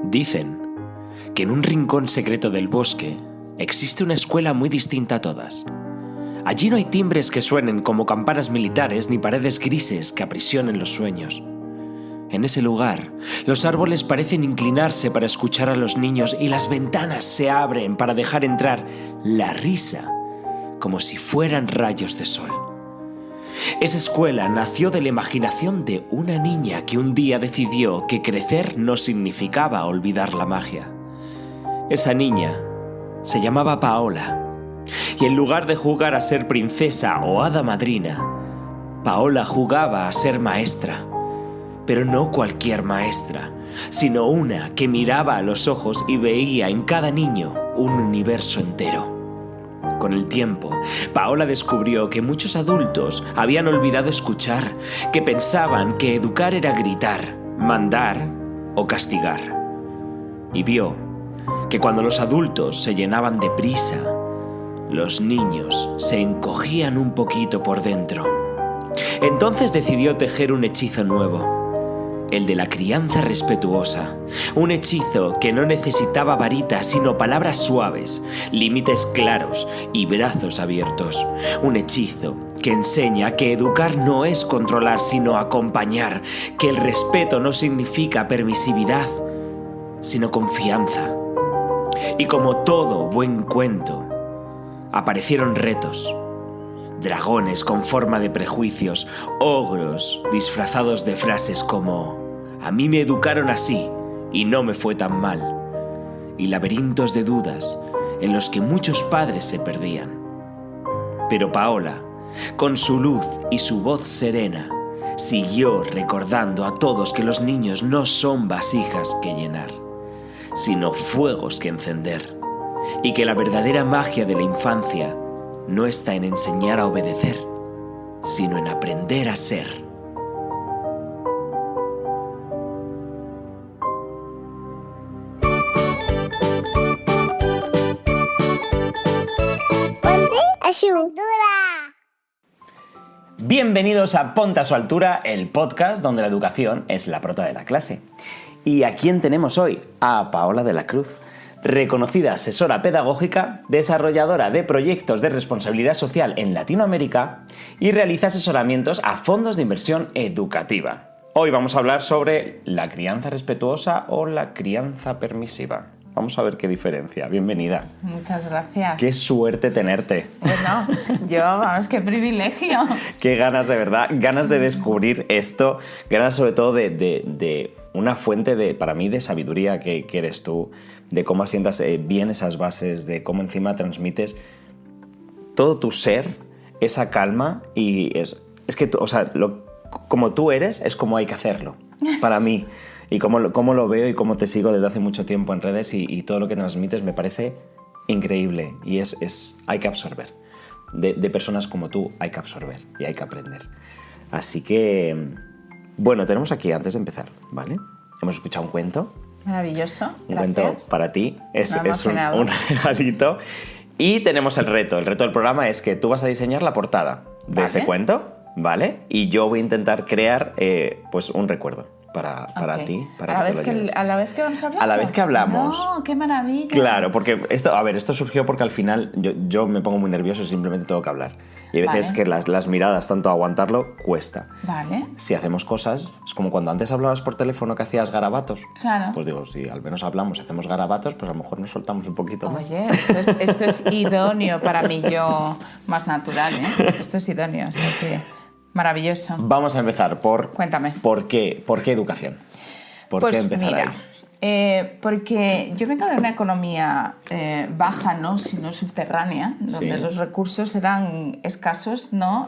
Dicen que en un rincón secreto del bosque existe una escuela muy distinta a todas. Allí no hay timbres que suenen como campanas militares ni paredes grises que aprisionen los sueños. En ese lugar, los árboles parecen inclinarse para escuchar a los niños y las ventanas se abren para dejar entrar la risa, como si fueran rayos de sol. Esa escuela nació de la imaginación de una niña que un día decidió que crecer no significaba olvidar la magia. Esa niña se llamaba Paola, y en lugar de jugar a ser princesa o hada madrina, Paola jugaba a ser maestra. Pero no cualquier maestra, sino una que miraba a los ojos y veía en cada niño un universo entero. Con el tiempo, Paola descubrió que muchos adultos habían olvidado escuchar, que pensaban que educar era gritar, mandar o castigar. Y vio que cuando los adultos se llenaban de prisa, los niños se encogían un poquito por dentro. Entonces decidió tejer un hechizo nuevo, el de la crianza respetuosa, un hechizo que no necesitaba varitas sino palabras suaves, límites claros y brazos abiertos, un hechizo que enseña que educar no es controlar sino acompañar, que el respeto no significa permisividad sino confianza. Y como todo buen cuento, aparecieron retos. Dragones con forma de prejuicios, ogros disfrazados de frases como «A mí me educaron así y no me fue tan mal», y laberintos de dudas en los que muchos padres se perdían. Pero Paola, con su luz y su voz serena, siguió recordando a todos que los niños no son vasijas que llenar, sino fuegos que encender, y que la verdadera magia de la infancia no está en enseñar a obedecer, sino en aprender a ser. Bienvenidos a Ponte a su altura, el podcast donde la educación es la prota de la clase. ¿Y a quién tenemos hoy? A Paola de la Cruz, reconocida asesora pedagógica, desarrolladora de proyectos de responsabilidad social en Latinoamérica y realiza asesoramientos a fondos de inversión educativa. Hoy vamos a hablar sobre la crianza respetuosa o la crianza permisiva. Vamos a ver qué diferencia. Bienvenida. Muchas gracias. Qué suerte tenerte. Bueno, vamos, qué privilegio. Qué ganas, de verdad, ganas de descubrir esto, ganas sobre todo de una fuente para mí de sabiduría que eres tú, de cómo asientas bien esas bases, de cómo encima transmites todo tu ser, esa calma y es que, como tú eres, es como hay que hacerlo, para mí. Y cómo lo veo y cómo te sigo desde hace mucho tiempo en redes y todo lo que transmites me parece increíble y hay que absorber. De personas como tú hay que absorber y hay que aprender. Así que, bueno, tenemos aquí, antes de empezar, ¿vale? Hemos escuchado un cuento. Maravilloso, un gracias. Cuento para ti, es un regalito. Y tenemos el reto del programa es que tú vas a diseñar la portada de ese cuento, ¿vale? Y yo voy a intentar crear pues un recuerdo para ti. ¿A la vez que vamos a hablar? A la vez que hablamos. ¡No, qué maravilla! Claro, porque esto surgió porque al final yo me pongo muy nervioso y simplemente tengo que hablar. Y hay veces que las miradas, tanto aguantarlo, cuesta. Vale. Si hacemos cosas, es como cuando antes hablabas por teléfono que hacías garabatos. Claro. Pues digo, si al menos hablamos y hacemos garabatos, pues a lo mejor nos soltamos un poquito más. Oye, esto es idóneo para mí, yo más natural, ¿eh? Esto es idóneo, o sea que... Maravilloso. Vamos a empezar por... Cuéntame. ¿Por qué educación? ¿Por qué empezar ahí? Porque yo vengo de una economía baja, ¿no? Sino subterránea, donde los recursos eran escasos, ¿no?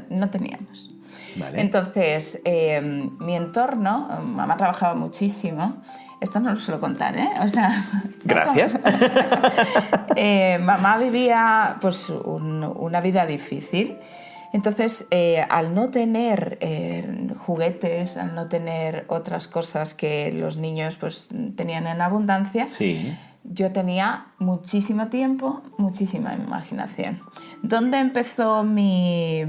No teníamos. Vale. Entonces, mi entorno, mamá trabajaba muchísimo. Esto no lo suelo contar, ¿eh? Gracias. Mamá vivía pues una vida difícil. Entonces, al no tener juguetes, al no tener otras cosas que los niños pues, tenían en abundancia, yo tenía muchísimo tiempo, muchísima imaginación. ¿Dónde empezó mi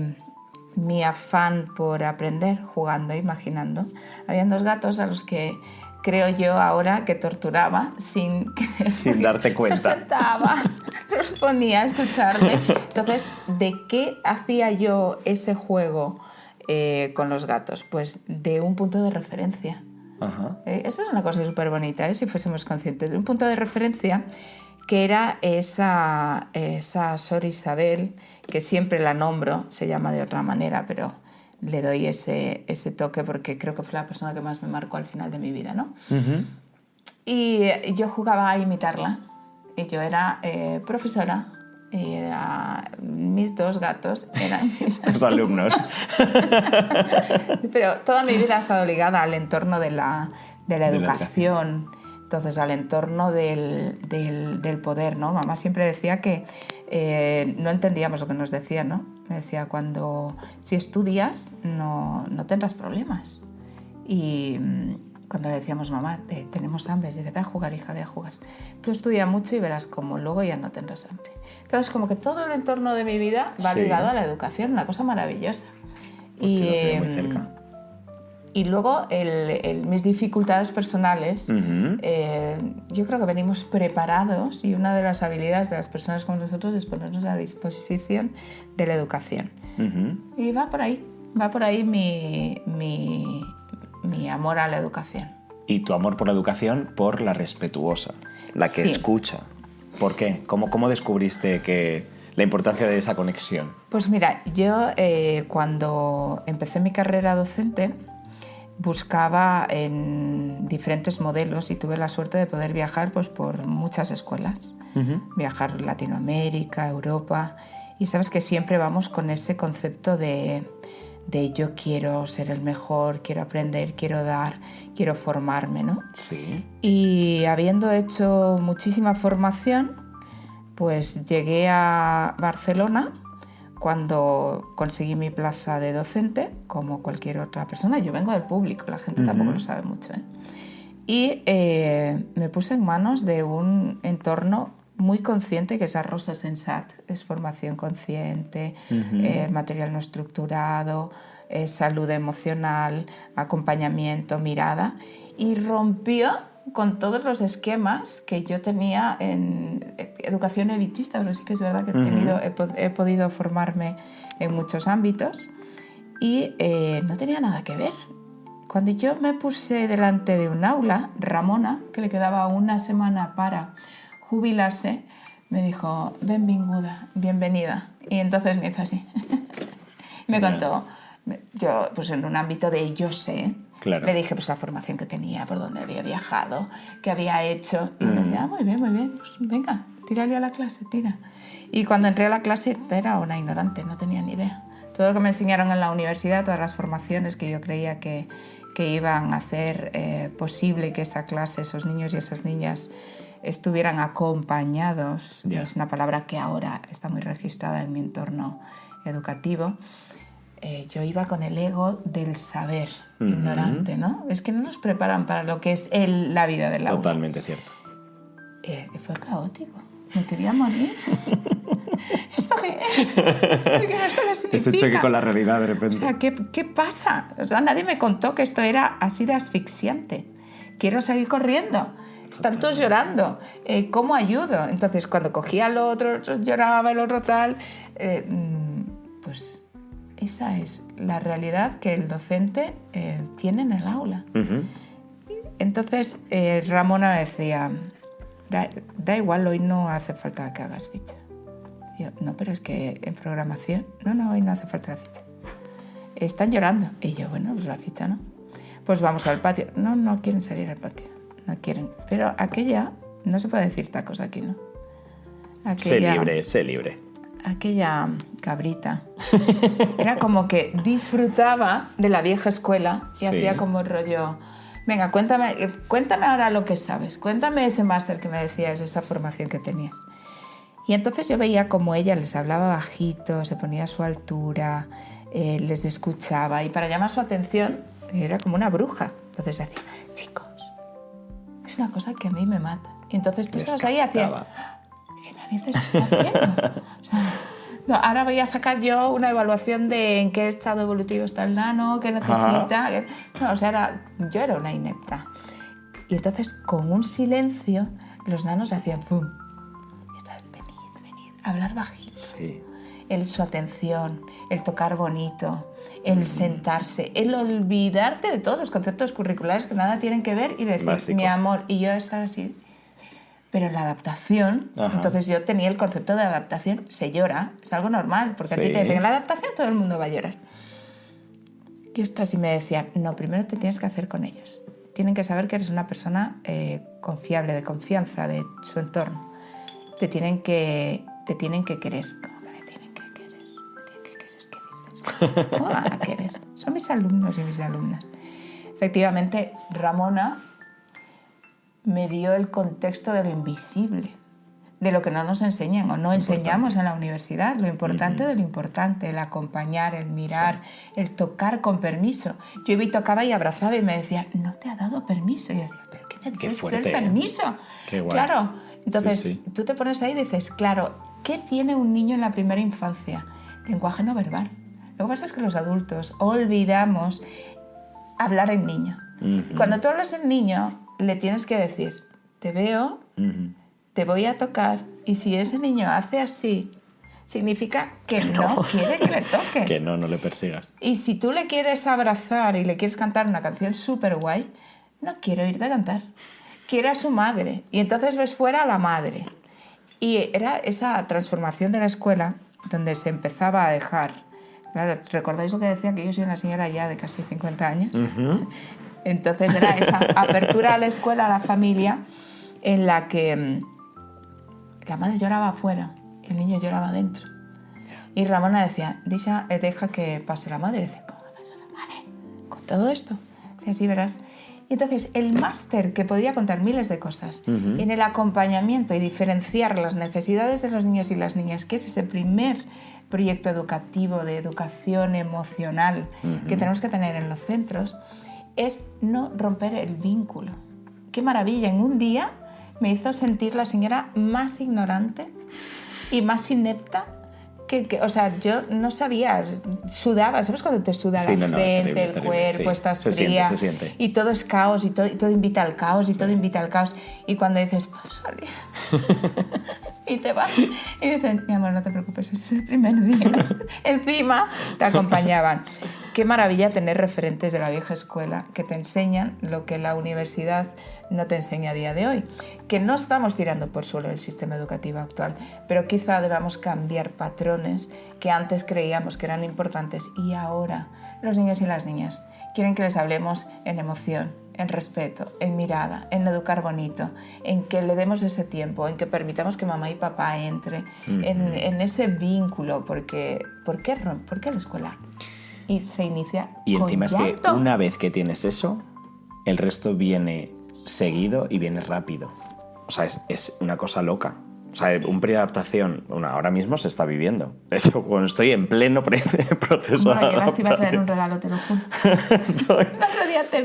mi afán por aprender jugando, imaginando. Habían 2 gatos a los que creo yo ahora que torturaba sin darte cuenta. Los sentaba, los ponía a escucharme. Entonces, ¿de qué hacía yo ese juego con los gatos? Pues de un punto de referencia. Ajá. Esta es una cosa súper bonita, si fuésemos conscientes de un punto de referencia, que era esa Sor Isabel, que siempre la nombro, se llama de otra manera, pero le doy ese toque porque creo que fue la persona que más me marcó al final de mi vida, ¿no? Uh-huh. Y yo jugaba a imitarla, y yo era profesora, y mis 2 gatos eran mis alumnos. Pero toda mi vida ha estado ligada al entorno de la educación, entonces al entorno del poder, ¿no? Mamá siempre decía que no entendíamos lo que nos decía, ¿no? Me decía, si estudias no tendrás problemas. Y cuando le decíamos, mamá, tenemos hambre, dice, ve a jugar, hija, ve a jugar. Tú estudia mucho y verás cómo luego ya no tendrás hambre. Entonces, como que todo el entorno de mi vida va ligado a la educación, una cosa maravillosa. Pues sí, lo tengo muy cerca. Y luego mis dificultades personales, uh-huh. Yo creo que venimos preparados, y una de las habilidades de las personas como nosotros es ponernos a disposición de la educación. Uh-huh. Y va por ahí mi amor a la educación. Y tu amor por la educación, por la respetuosa, la que escucha. ¿Por qué? ¿Cómo descubriste la importancia de esa conexión? Pues mira, yo cuando empecé mi carrera docente buscaba en diferentes modelos y tuve la suerte de poder viajar pues, por muchas escuelas. Uh-huh. Viajar Latinoamérica, Europa, y sabes que siempre vamos con ese concepto de yo quiero ser el mejor, quiero aprender, quiero dar, quiero formarme, ¿no? Sí. Y habiendo hecho muchísima formación, pues llegué a Barcelona cuando conseguí mi plaza de docente, como cualquier otra persona. Yo vengo del público, la gente uh-huh. tampoco lo sabe mucho, ¿eh? Y me puse en manos de un entorno muy consciente, que es Arrosa Sensat, es formación consciente, uh-huh. Material no estructurado, salud emocional, acompañamiento, mirada, y rompió con todos los esquemas que yo tenía en educación elitista, pero sí que es verdad que he podido formarme en muchos ámbitos, y no tenía nada que ver. Cuando yo me puse delante de un aula, Ramona, que le quedaba una semana para jubilarse, me dijo, benvinguda, bienvenida. Y entonces me hizo así. Me contó, yo pues en un ámbito de yo sé, claro. Le dije pues la formación que tenía, por dónde había viajado, qué había hecho. Y me decía, muy bien, pues venga, tírale a la clase, tira. Y cuando entré a la clase era una ignorante, no tenía ni idea. Todo lo que me enseñaron en la universidad, todas las formaciones que yo creía que iban a hacer posible que esa clase, esos niños y esas niñas estuvieran acompañados, es una palabra que ahora está muy registrada en mi entorno educativo. Yo iba con el ego del saber, uh-huh. ignorante, ¿no? Es que no nos preparan para lo que es la vida del aula. Totalmente cierto. Fue caótico, me quería morir. ¿Esto qué es? ¿Esto qué significa? Ese choque con la realidad de repente. O sea, ¿qué pasa? O sea, nadie me contó que esto era así de asfixiante. Quiero salir corriendo. Están todos llorando. ¿Cómo ayudo? Entonces, cuando cogía al otro lloraba, el otro tal. Pues esa es la realidad que el docente tiene en el aula. Uh-huh. Entonces, Ramona me decía, da igual, hoy no hace falta que hagas ficha. Y yo, no, pero es que en programación, no, hoy no hace falta la ficha. Están llorando. Y yo, bueno, pues la ficha, ¿no? Pues vamos al patio. No quieren salir al patio. No quieren. Pero aquella, no se puede decir tacos aquí, ¿no? Sé libre. Aquella cabrita era como que disfrutaba de la vieja escuela y hacía como el rollo, venga, cuéntame ahora lo que sabes, cuéntame ese máster que me decías, esa formación que tenías. Y entonces yo veía como ella les hablaba bajito, se ponía a su altura, les escuchaba, y para llamar su atención era como una bruja. Entonces decía, chicos, es una cosa que a mí me mata. Y entonces tú estabas ahí y hacías, ¿qué narices está haciendo? O sea, No, ahora voy a sacar yo una evaluación de en qué estado evolutivo está el nano, qué necesita. No, o sea, yo era una inepta. Y entonces, con un silencio, los nanos hacían ¡pum! Y entonces, venid, hablar bajito. Sí. Su atención, el tocar bonito, el sentarse, el olvidarte de todos los conceptos curriculares que nada tienen que ver y decir, Básico. mi amor, y yo estar así. Pero en la adaptación, entonces yo tenía el concepto de adaptación, se llora, es algo normal, porque a ti te dicen, en la adaptación todo el mundo va a llorar. Y ostras, y me decían, no, primero te tienes que hacer con ellos. Tienen que saber que eres una persona confiable, de confianza, de su entorno. Te tienen que querer. ¿Cómo que me tienen que querer? ¿Me tienen que querer? ¿Qué dices? ¿Cómo van a querer? Son mis alumnos y mis alumnas. Efectivamente, Ramona me dio el contexto de lo invisible, de lo que no nos enseñan o no enseñamos en la universidad, lo importante de lo importante, el acompañar, el mirar, el tocar con permiso. Yo iba y tocaba y abrazaba y me decía, no te ha dado permiso. Y yo decía, ¿pero qué necesitas el permiso? Qué guay. Claro, entonces tú te pones ahí y dices, claro, ¿qué tiene un niño en la primera infancia? Lenguaje no verbal. Lo que pasa es que los adultos olvidamos hablar en niño. Y cuando tú hablas en niño, le tienes que decir, te veo, te voy a tocar, y si ese niño hace así, significa que no quiere que le toques. Que no le persigas. Y si tú le quieres abrazar y le quieres cantar una canción súper guay, no quiere oírte a cantar, quiere a su madre. Y entonces ves fuera a la madre. Y era esa transformación de la escuela donde se empezaba a dejar. Claro, ¿recordáis lo que decía? Que yo soy una señora ya de casi 50 años. Entonces era esa apertura a la escuela, a la familia, en la que la madre lloraba afuera, el niño lloraba adentro. Y Ramona decía, deja que pase la madre. Y decía, ¿cómo va a pasar la madre? Con todo esto. Y así verás. Y entonces el máster, que podría contar miles de cosas, en el acompañamiento y diferenciar las necesidades de los niños y las niñas, que es ese primer proyecto educativo de educación emocional que tenemos que tener en los centros, es no romper el vínculo. Qué maravilla, en un día me hizo sentir la señora más ignorante y más inepta o sea, yo no sabía, sudaba, ¿sabes cuando te suda la frente, el cuerpo, estás fría? Se siente. Y todo es caos, y todo invita al caos, y todo invita al caos. Y cuando dices, ¿puedo salir? Y te vas, y dicen, mi amor, no te preocupes, es el primer día. Encima te acompañaban. Qué maravilla tener referentes de la vieja escuela que te enseñan lo que la universidad no te enseña a día de hoy. Que no estamos tirando por suelo el sistema educativo actual, pero quizá debamos cambiar patrones que antes creíamos que eran importantes y ahora los niños y las niñas quieren que les hablemos en emoción, en respeto, en mirada, en educar bonito, en que le demos ese tiempo, en que permitamos que mamá y papá entre en ese vínculo, porque ¿por qué la escuela? Y se inicia y encima con es llanto. que una vez que tienes eso, el resto viene seguido y viene rápido. O sea, es una cosa loca. O sea, un periodo de adaptación, ahora mismo se está viviendo. De hecho, bueno, estoy en pleno proceso de Llegaste adaptación. iba a traer un regalo, te lo juro. El otro día te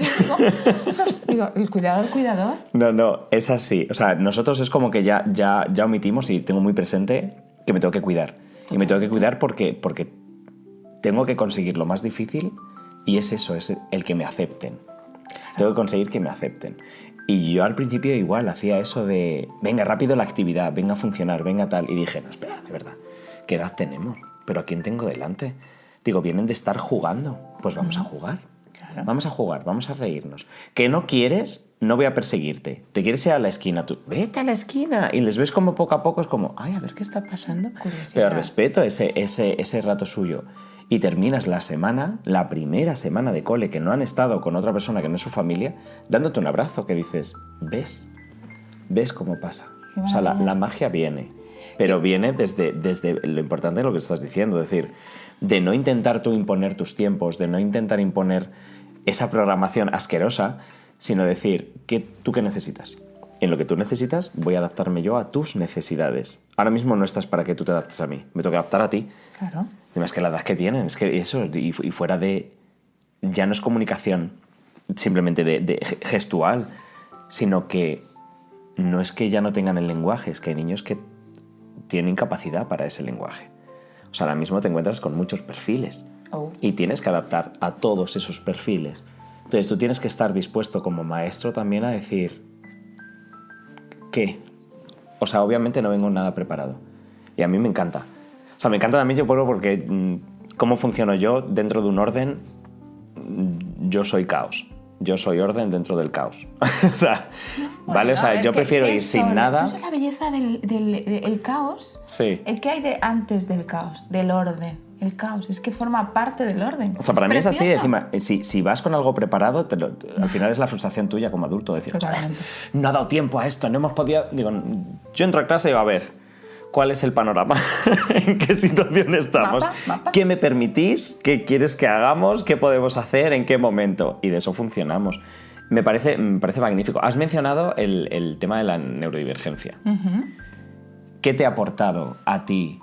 digo, ¿el cuidador? No, es así. O sea, nosotros es como que ya omitimos y tengo muy presente que me tengo que cuidar. Y me tengo que cuidar porque tengo que conseguir lo más difícil y es eso, es el que me acepten. Tengo que conseguir que me acepten. Y yo al principio igual hacía eso de, venga, rápido la actividad, venga a funcionar, venga tal. Y dije, no, espera, de verdad, ¿qué edad tenemos? ¿Pero a quién tengo delante? Digo, vienen de estar jugando. Pues vamos a jugar. Claro. Vamos a jugar, vamos a reírnos. ¿Que no quieres? No voy a perseguirte. ¿Te quieres ir a la esquina? Tú, vete a la esquina. Y les ves como poco a poco, es como, ay, a ver qué está pasando. Curiosidad. Pero respeto ese rato suyo. Y terminas la primera semana de cole que no han estado con otra persona que no es su familia, dándote un abrazo que dices, ¿ves cómo pasa? O sea, la magia viene, pero viene desde lo importante de lo que estás diciendo, es decir, de no intentar tú imponer tus tiempos, de no intentar imponer esa programación asquerosa, sino decir, ¿tú qué necesitas? En lo que tú necesitas voy a adaptarme yo a tus necesidades. Ahora mismo no estás para que tú te adaptes a mí, me tengo que adaptar a ti. Claro. Y más que la edad que tienen, es que eso, y fuera de... Ya no es comunicación simplemente de gestual, sino que no es que ya no tengan el lenguaje, es que hay niños que tienen incapacidad para ese lenguaje. O sea, ahora mismo te encuentras con muchos perfiles y tienes que adaptar a todos esos perfiles. Entonces tú tienes que estar dispuesto como maestro también a decir ¿qué? O sea, obviamente no vengo nada preparado. Y a mí me encanta. O sea, me encanta también yo porque cómo funciono yo dentro de un orden. Yo soy caos. Yo soy orden dentro del caos. O sea, bueno, ¿vale? O sea, yo prefiero ir sin nada. Eso es la belleza del caos. Sí. El que hay antes del caos, del orden. El caos, es que forma parte del orden. O sea, para mí es así, encima, si vas con algo preparado, al final es la frustración tuya como adulto, decir, no ha dado tiempo a esto, no hemos podido... Digo, yo entro a clase y digo, a ver, ¿cuál es el panorama? ¿En qué situación estamos? Mapa. ¿Qué me permitís? ¿Qué quieres que hagamos? ¿Qué podemos hacer? ¿En qué momento? Y de eso funcionamos. Me parece magnífico. Has mencionado el tema de la neurodivergencia. Uh-huh. ¿Qué te ha aportado a ti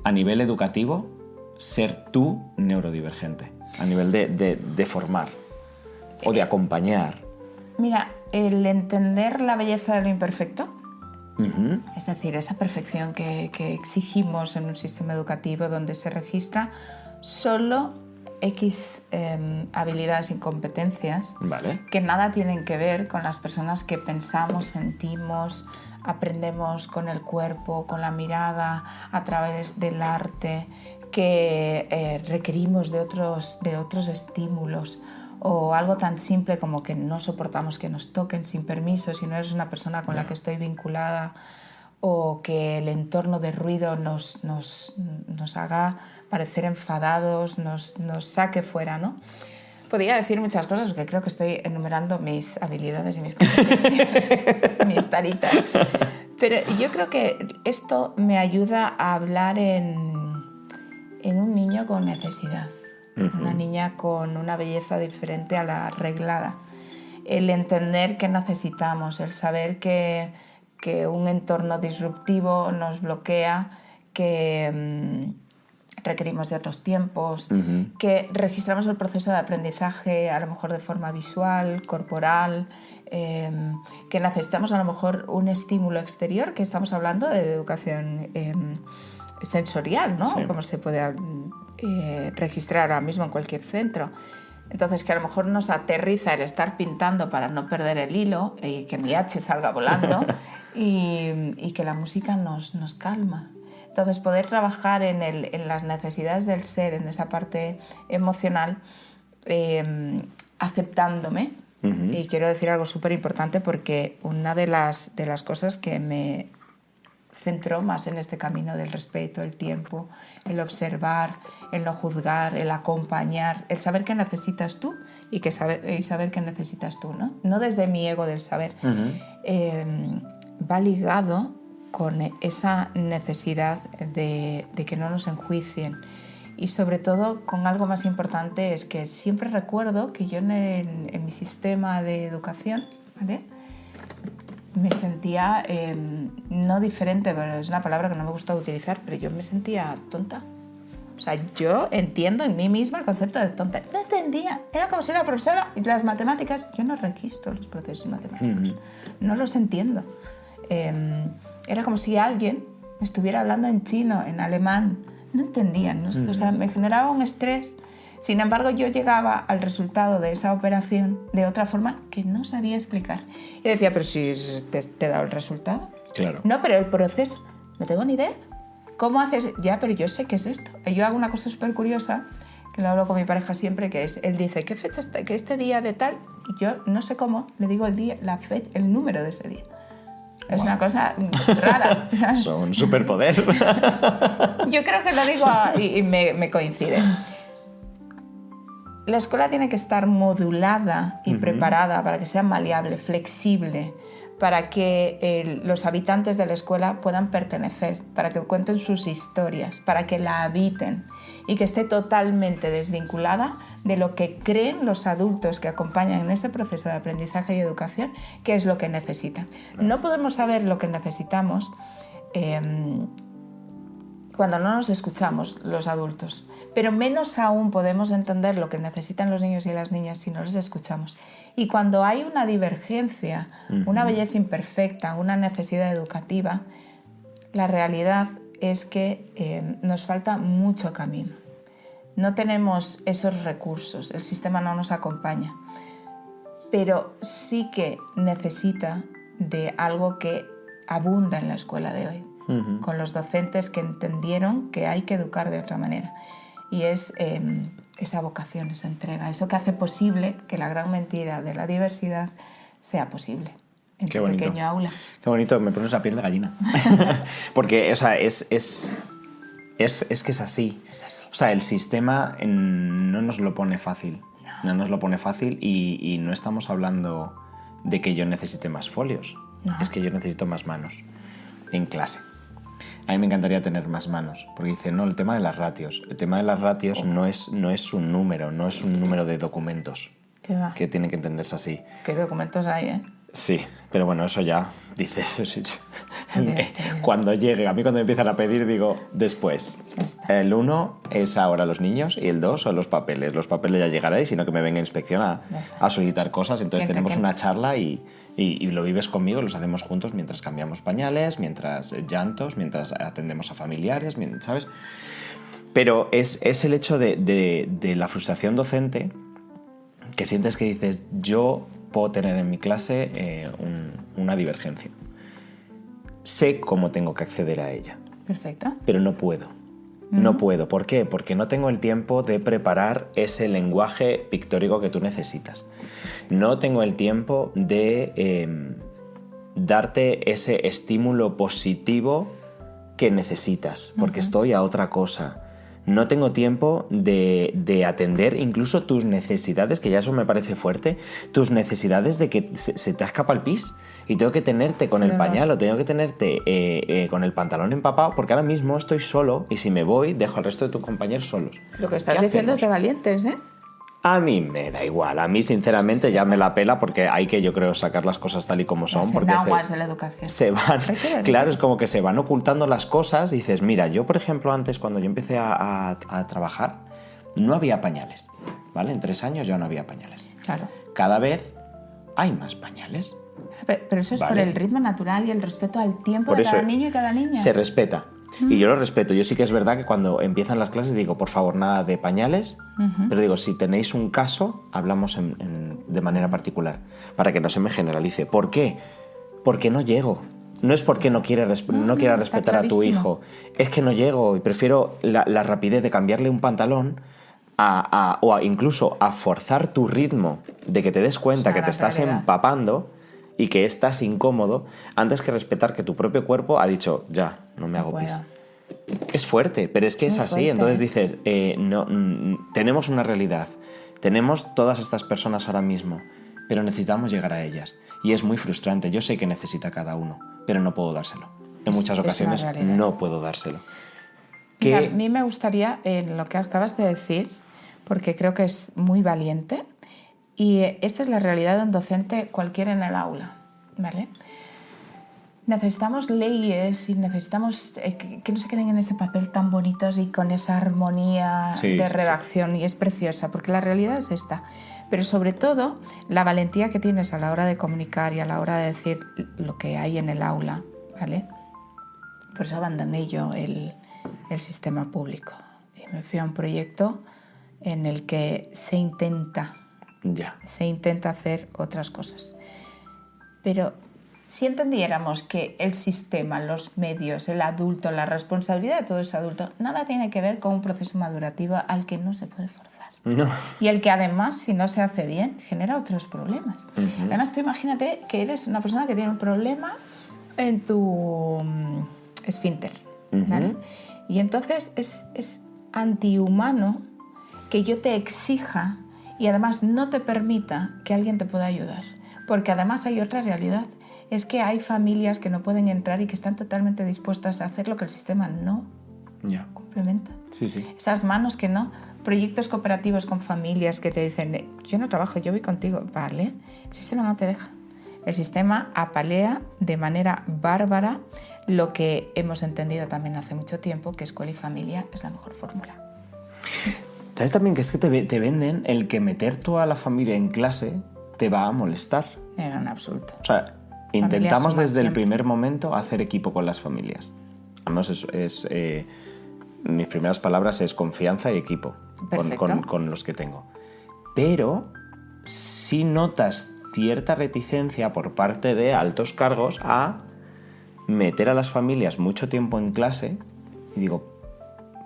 a nivel educativo ser tú neurodivergente? A nivel de formar o de acompañar. Mira, el entender la belleza de lo imperfecto, uh-huh. es decir, esa perfección que exigimos en un sistema educativo donde se registra solo X habilidades y competencias, vale. que nada tienen que ver con las personas que pensamos, sentimos, aprendemos con el cuerpo, con la mirada, a través del arte, que requerimos de otros estímulos, o algo tan simple como que no soportamos que nos toquen sin permiso si no eres una persona con la que estoy vinculada, o que el entorno de ruido nos haga parecer enfadados, nos saque fuera, ¿no? Podría decir muchas cosas porque creo que estoy enumerando mis habilidades y mis competencias, mis taritas. Pero yo creo que esto me ayuda a hablar en un niño con necesidad, uh-huh. Una niña con una belleza diferente a la arreglada. El entender que necesitamos, el saber que un entorno disruptivo nos bloquea, que requerimos de otros tiempos, uh-huh. Que registramos el proceso de aprendizaje a lo mejor de forma visual, corporal, que necesitamos a lo mejor un estímulo exterior, que estamos hablando de educación sensorial, ¿no? Sí. Como se puede registrar ahora mismo en cualquier centro. Entonces, que a lo mejor nos aterriza el estar pintando para no perder el hilo y que mi H salga volando y que la música nos calma. Entonces, poder trabajar en las necesidades del ser, en esa parte emocional, aceptándome. Uh-huh. Y quiero decir algo súper importante porque una de las cosas que me centró más en este camino del respeto, el tiempo, el observar, el no juzgar, el acompañar, el saber qué necesitas tú y saber qué necesitas tú, ¿no? No desde mi ego del saber. Uh-huh. Va ligado con esa necesidad de que no nos enjuicien. Y sobre todo con algo más importante es que siempre recuerdo que yo en mi sistema de educación, ¿vale?, me sentía, no diferente, pero es una palabra que no me gusta utilizar, pero yo me sentía tonta. O sea, yo entiendo en mí misma el concepto de tonta. No entendía. Era como si era profesora y las matemáticas, yo no registro los procesos matemáticos. Uh-huh. No los entiendo. Era como si alguien me estuviera hablando en chino, en alemán. No entendía, ¿no? Uh-huh. O sea, me generaba un estrés. Sin embargo, yo llegaba al resultado de esa operación de otra forma que no sabía explicar. Y decía, pero si te he dado el resultado. Claro. No, pero el proceso, no tengo ni idea. ¿Cómo haces? Ya, pero yo sé qué es esto. Yo hago una cosa súper curiosa, que lo hablo con mi pareja siempre, que es, él dice, ¿qué fecha está? Que este día de tal, y yo no sé cómo, le digo el día, la fecha, el número de ese día. Es una cosa rara. Son un superpoder. Yo creo que lo digo y me coincide. La escuela tiene que estar modulada y preparada para que sea maleable, flexible, para que los habitantes de la escuela puedan pertenecer, para que cuenten sus historias, para que la habiten y que esté totalmente desvinculada de lo que creen los adultos que acompañan en ese proceso de aprendizaje y educación, que es lo que necesitan. No podemos saber lo que necesitamos cuando no nos escuchamos los adultos, pero menos aún podemos entender lo que necesitan los niños y las niñas si no les escuchamos. Y cuando hay una divergencia, una belleza imperfecta, una necesidad educativa, la realidad es que nos falta mucho camino. No tenemos esos recursos, el sistema no nos acompaña, pero sí que necesita de algo que abunda en la escuela de hoy, con los docentes que entendieron que hay que educar de otra manera. Y es esa vocación, esa entrega, eso que hace posible que la gran mentira de la diversidad sea posible en tu pequeño aula. Qué bonito, me pones la piel de gallina. Porque, o sea, es que es así. Es así. O sea, el sistema no nos lo pone fácil. No nos lo pone fácil y no estamos hablando de que yo necesite más folios. No. Es que yo necesito más manos en clase. A mí me encantaría tener más manos, porque dice, no, el tema de las ratios. El tema de las ratios no es un número, no es un número de documentos. ¿Qué va? Que tiene que entenderse así. ¿Qué documentos hay, eh? Sí, pero bueno, eso ya, dices, cuando llegue, a mí cuando me empiezan a pedir digo, después, el 1 es ahora los niños y el 2 son los papeles. Los papeles ya llegarán, sino que me venga a inspección a solicitar cosas, entonces tenemos una charla y lo vives conmigo, los hacemos juntos mientras cambiamos pañales, mientras llantos, mientras atendemos a familiares, ¿sabes? Pero es el hecho de la frustración docente que sientes que dices, yo puedo tener en mi clase una divergencia. Sé cómo tengo que acceder a ella. Perfecto. Pero no puedo. No puedo. ¿Por qué? Porque no tengo el tiempo de preparar ese lenguaje pictórico que tú necesitas. No tengo el tiempo de darte ese estímulo positivo que necesitas, porque estoy a otra cosa. No tengo tiempo de atender incluso tus necesidades, que ya eso me parece fuerte, tus necesidades de que se te escapa el pis y tengo que tenerte con el pañal o tengo que tenerte con el pantalón empapado, porque ahora mismo estoy solo y si me voy dejo al resto de tus compañeros solos. Lo que estás diciendo es de valientes, ¿eh? A mí me da igual, a mí sinceramente ya me la pela porque hay que, yo creo, sacar las cosas tal y como son. Las porque enaguas de la educación. Se van, claro, es como que se van ocultando las cosas. Dices, mira, yo por ejemplo antes cuando yo empecé a trabajar no había pañales, ¿vale? En 3 años ya no había pañales. Claro. Cada vez hay más pañales. Pero eso es Vale. por el ritmo natural y el respeto al tiempo Por de eso cada niño y cada niña. Se respeta. Y yo lo respeto. Yo sí que es verdad que cuando empiezan las clases digo, por favor, nada de pañales. Pero digo, si tenéis un caso, hablamos de manera particular, para que no se me generalice. ¿Por qué? Porque no llego. No es porque no quiera respetar a tu hijo. Es que no llego y prefiero la rapidez de cambiarle un pantalón o incluso a forzar tu ritmo de que te des cuenta que te estás realidad. empapando y que estás incómodo, antes que respetar que tu propio cuerpo ha dicho, ya, no me hago pis. Es fuerte, pero es que es Muy así. fuerte. Entonces dices, tenemos una realidad, tenemos todas estas personas ahora mismo, pero necesitamos llegar a ellas. Y es muy frustrante. Yo sé que necesita cada uno, pero no puedo dárselo. En muchas ocasiones no puedo dárselo. Mira, a mí me gustaría, lo que acabas de decir, porque creo que es muy valiente, y esta es la realidad de un docente cualquiera en el aula, ¿vale? Necesitamos leyes y necesitamos que no se queden en ese papel tan bonitos y con esa armonía de redacción, y es preciosa, porque la realidad es esta. Pero sobre todo, la valentía que tienes a la hora de comunicar y a la hora de decir lo que hay en el aula, ¿vale? Por eso abandoné yo el sistema público y me fui a un proyecto en el que se intenta hacer otras cosas. Pero si entendiéramos que el sistema, los medios, el adulto, la responsabilidad de todo ese adulto, nada tiene que ver con un proceso madurativo al que no se puede forzar. No. Y el que además, si no se hace bien, genera otros problemas. Además, tú imagínate que eres una persona que tiene un problema en tu esfínter, ¿vale? Y entonces es antihumano que yo te exija y además no te permita que alguien te pueda ayudar. Porque además hay otra realidad. Es que hay familias que no pueden entrar y que están totalmente dispuestas a hacer lo que el sistema no complementa. Sí. Esas manos que no. Proyectos cooperativos con familias que te dicen, yo no trabajo, yo voy contigo. Vale, el sistema no te deja. El sistema apalea de manera bárbara lo que hemos entendido también hace mucho tiempo, que escuela y familia es la mejor fórmula. ¿Sabes también que es que te venden el que meter tú a la familia en clase te va a molestar? En absoluto. O sea, intentamos desde el primer momento hacer equipo con las familias. Además, mis primeras palabras es confianza y equipo con los que tengo. Pero sí notas cierta reticencia por parte de altos cargos a meter a las familias mucho tiempo en clase y digo,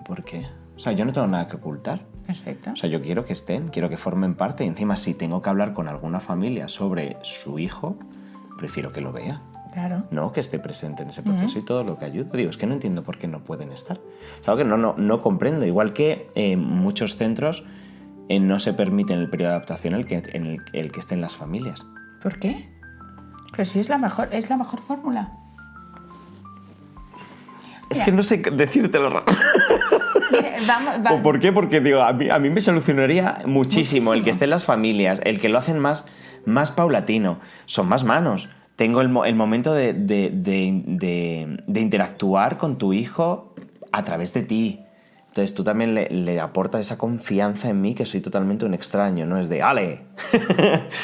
¿por qué? O sea, yo no tengo nada que ocultar. Perfecto. O sea, yo quiero que estén, quiero que formen parte y encima si tengo que hablar con alguna familia sobre su hijo, prefiero que lo vea. Claro. No, que esté presente en ese proceso y todo lo que ayuda. Digo, es que no entiendo por qué no pueden estar. Claro que no comprendo. Igual que en muchos centros no se permite en el periodo de adaptación el que estén las familias. ¿Por qué? Pues sí, es la mejor fórmula. Es que no sé decírtelo. Vamos. ¿Por qué? Porque digo, a mí me solucionaría muchísimo el que estén las familias, el que lo hacen más paulatino. Son más manos. Tengo el momento de interactuar con tu hijo a través de ti. Entonces tú también le aportas esa confianza en mí, que soy totalmente un extraño, ¿no? Es de, ¡ale!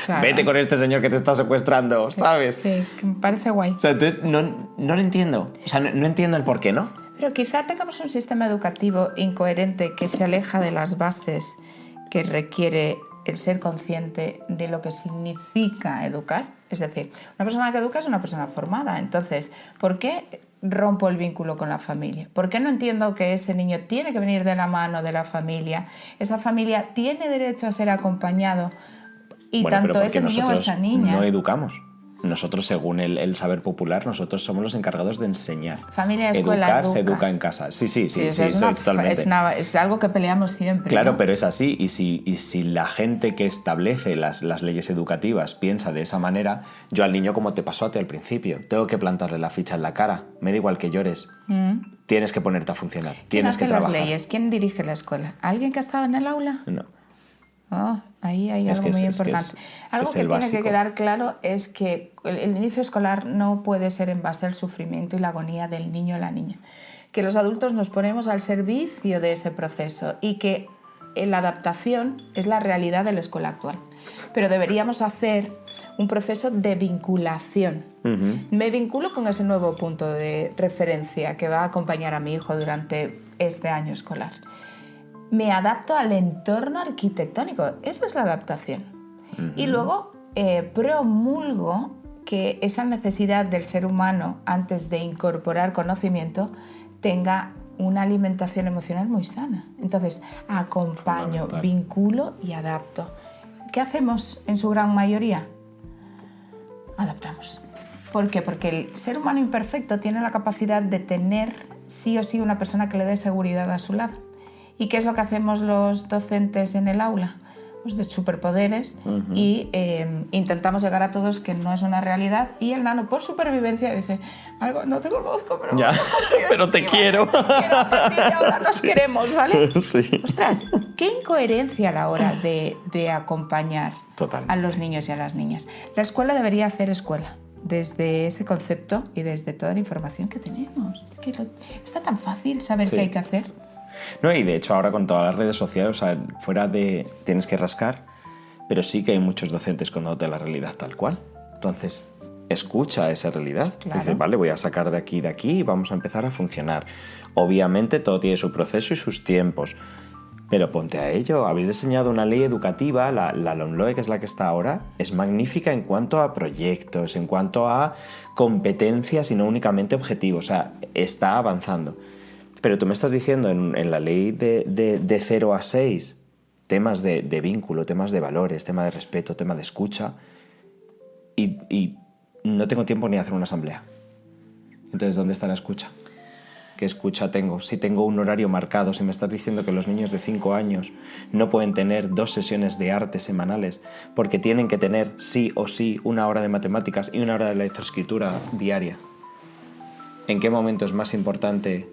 Claro. Vete con este señor que te está secuestrando, ¿sabes? Sí, que me parece guay. O sea, entonces no lo entiendo. O sea, no entiendo el por qué, ¿no? Pero quizá tengamos un sistema educativo incoherente que se aleja de las bases que requiere el ser consciente de lo que significa educar. Es decir, una persona que educa es una persona formada. Entonces, ¿por qué rompo el vínculo con la familia? ¿Por qué no entiendo que ese niño tiene que venir de la mano de la familia? Esa familia tiene derecho a ser acompañado y tanto ese niño o esa niña. No educamos. Nosotros, según el saber popular, nosotros somos los encargados de enseñar. Familia, escuela, educar, se educa en casa. Sí, totalmente. Es algo que peleamos siempre. Claro, ¿no? pero es así. Y si la gente que establece las leyes educativas piensa de esa manera, yo al niño, como te pasó a ti al principio, tengo que plantarle la ficha en la cara. Me da igual que llores. Tienes que ponerte a funcionar. Tienes que trabajar. ¿Quién hace las leyes? ¿Quién dirige la escuela? ¿Alguien que ha estado en el aula? No. Oh, ahí hay algo muy importante. Algo que tiene que quedar claro es que el inicio escolar no puede ser en base al sufrimiento y la agonía del niño o la niña. Que los adultos nos ponemos al servicio de ese proceso y que la adaptación es la realidad de la escuela actual. Pero deberíamos hacer un proceso de vinculación. Me vinculo con ese nuevo punto de referencia que va a acompañar a mi hijo durante este año escolar. Me adapto al entorno arquitectónico. Esa es la adaptación. Y luego promulgo que esa necesidad del ser humano, antes de incorporar conocimiento, tenga una alimentación emocional muy sana. Entonces, acompaño, vinculo y adapto. ¿Qué hacemos en su gran mayoría? Adaptamos. ¿Por qué? Porque el ser humano imperfecto tiene la capacidad de tener sí o sí una persona que le dé seguridad a su lado. ¿Y qué es lo que hacemos los docentes en el aula? Pues de superpoderes y intentamos llegar a todos, que no es una realidad, y el nano por supervivencia dice, no te conozco, pero, ya, pero te quiero. Quiero a partir de ahora nos queremos, ¿vale? Sí. Ostras, qué incoherencia a la hora de acompañar Totalmente. a los niños y a las niñas. La escuela debería hacer escuela, desde ese concepto y desde toda la información que tenemos. Es que está tan fácil saber qué hay que hacer. No, y de hecho ahora con todas las redes sociales, o sea, fuera de tienes que rascar, pero sí que hay muchos docentes contándote la realidad tal cual. Entonces, escucha esa realidad. Claro. Dices, vale, voy a sacar de aquí y vamos a empezar a funcionar. Obviamente todo tiene su proceso y sus tiempos, pero ponte a ello. Habéis diseñado una ley educativa, la LOMLOE, que es la que está ahora, es magnífica en cuanto a proyectos, en cuanto a competencias y no únicamente objetivos. O sea, está avanzando. Pero tú me estás diciendo en la ley de 0 a 6 temas de vínculo, temas de valores, tema de respeto, tema de escucha, y no tengo tiempo ni de hacer una asamblea. Entonces, ¿dónde está la escucha? ¿Qué escucha tengo? Si tengo un horario marcado, si me estás diciendo que los niños de 5 años no pueden tener 2 sesiones de arte semanales porque tienen que tener sí o sí 1 hora de matemáticas y 1 hora de lectoescritura diaria. ¿En qué momento es más importante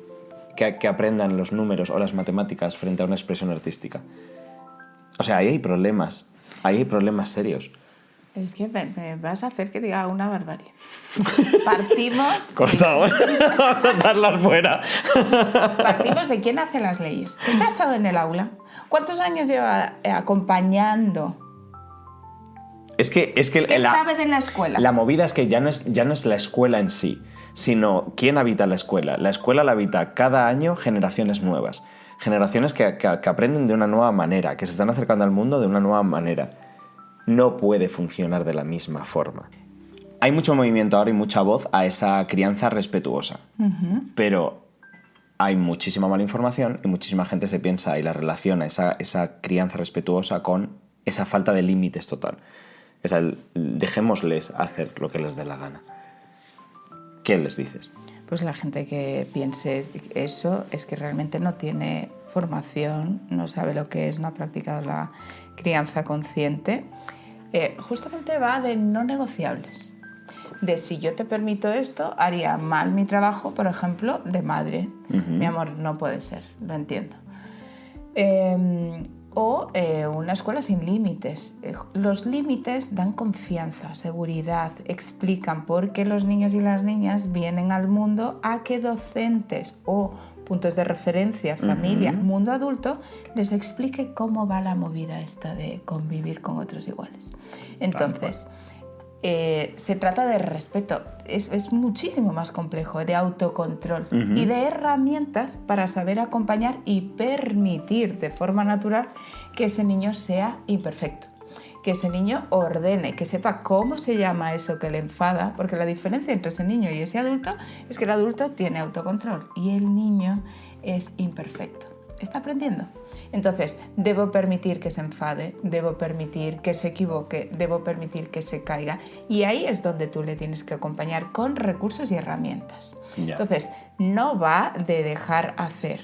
que aprendan los números o las matemáticas frente a una expresión artística? O sea, ahí hay problemas serios. Es que me vas a hacer que diga una barbarie. Partimos... Cortado, vamos a echarlas fuera. Partimos de quién hace las leyes. ¿Usted ha estado en el aula? ¿Cuántos años lleva acompañando? Es que ¿Qué sabe de la escuela? La movida es que ya no es la escuela en sí, sino quién habita la escuela. La escuela la habita cada año generaciones nuevas, generaciones que aprenden de una nueva manera, que se están acercando al mundo de una nueva manera. No puede funcionar de la misma forma. Hay mucho movimiento ahora y mucha voz a esa crianza respetuosa, pero hay muchísima mala información y muchísima gente se piensa y la relaciona esa crianza respetuosa con esa falta de límites total. Dejémosles hacer lo que les dé la gana. ¿Qué les dices? Pues la gente que piense eso es que realmente no tiene formación, no sabe lo que es, no ha practicado la crianza consciente. Justamente va de no negociables. De si yo te permito esto, haría mal mi trabajo, por ejemplo, de madre. Mi amor, no puede ser, lo entiendo. Una escuela sin límites. Los límites dan confianza, seguridad, explican por qué los niños y las niñas vienen al mundo a que docentes o puntos de referencia, familia, mundo adulto, les explique cómo va la movida esta de convivir con otros iguales. Entonces, se trata de respeto, es muchísimo más complejo, de autocontrol y de herramientas para saber acompañar y permitir de forma natural que ese niño sea imperfecto, que ese niño ordene, que sepa cómo se llama eso que le enfada, porque la diferencia entre ese niño y ese adulto es que el adulto tiene autocontrol y el niño es imperfecto, está aprendiendo. Entonces, debo permitir que se enfade, debo permitir que se equivoque, debo permitir que se caiga. Y ahí es donde tú le tienes que acompañar con recursos y herramientas. Yeah. Entonces, no va de dejar hacer,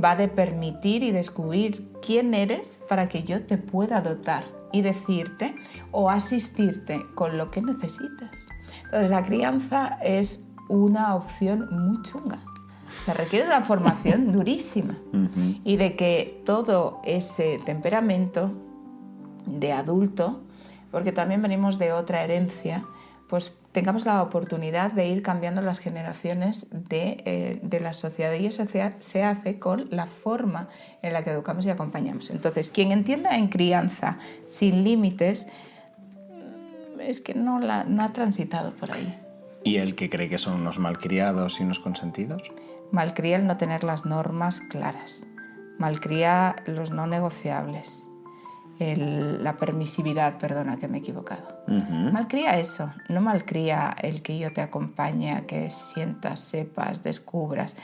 va de permitir y descubrir quién eres para que yo te pueda dotar y decirte o asistirte con lo que necesitas. Entonces, la crianza es una opción muy chunga. Se requiere una formación durísima y de que todo ese temperamento de adulto, porque también venimos de otra herencia, pues tengamos la oportunidad de ir cambiando las generaciones de la sociedad y eso se hace con la forma en la que educamos y acompañamos. Entonces, quien entienda en crianza sin límites es que no ha transitado por ahí. ¿Y el que cree que son unos malcriados y unos consentidos? Malcría el no tener las normas claras, malcría los no negociables, la permisividad, perdona que me he equivocado. Malcría eso, no malcría el que yo te acompañe a que sientas, sepas, descubras.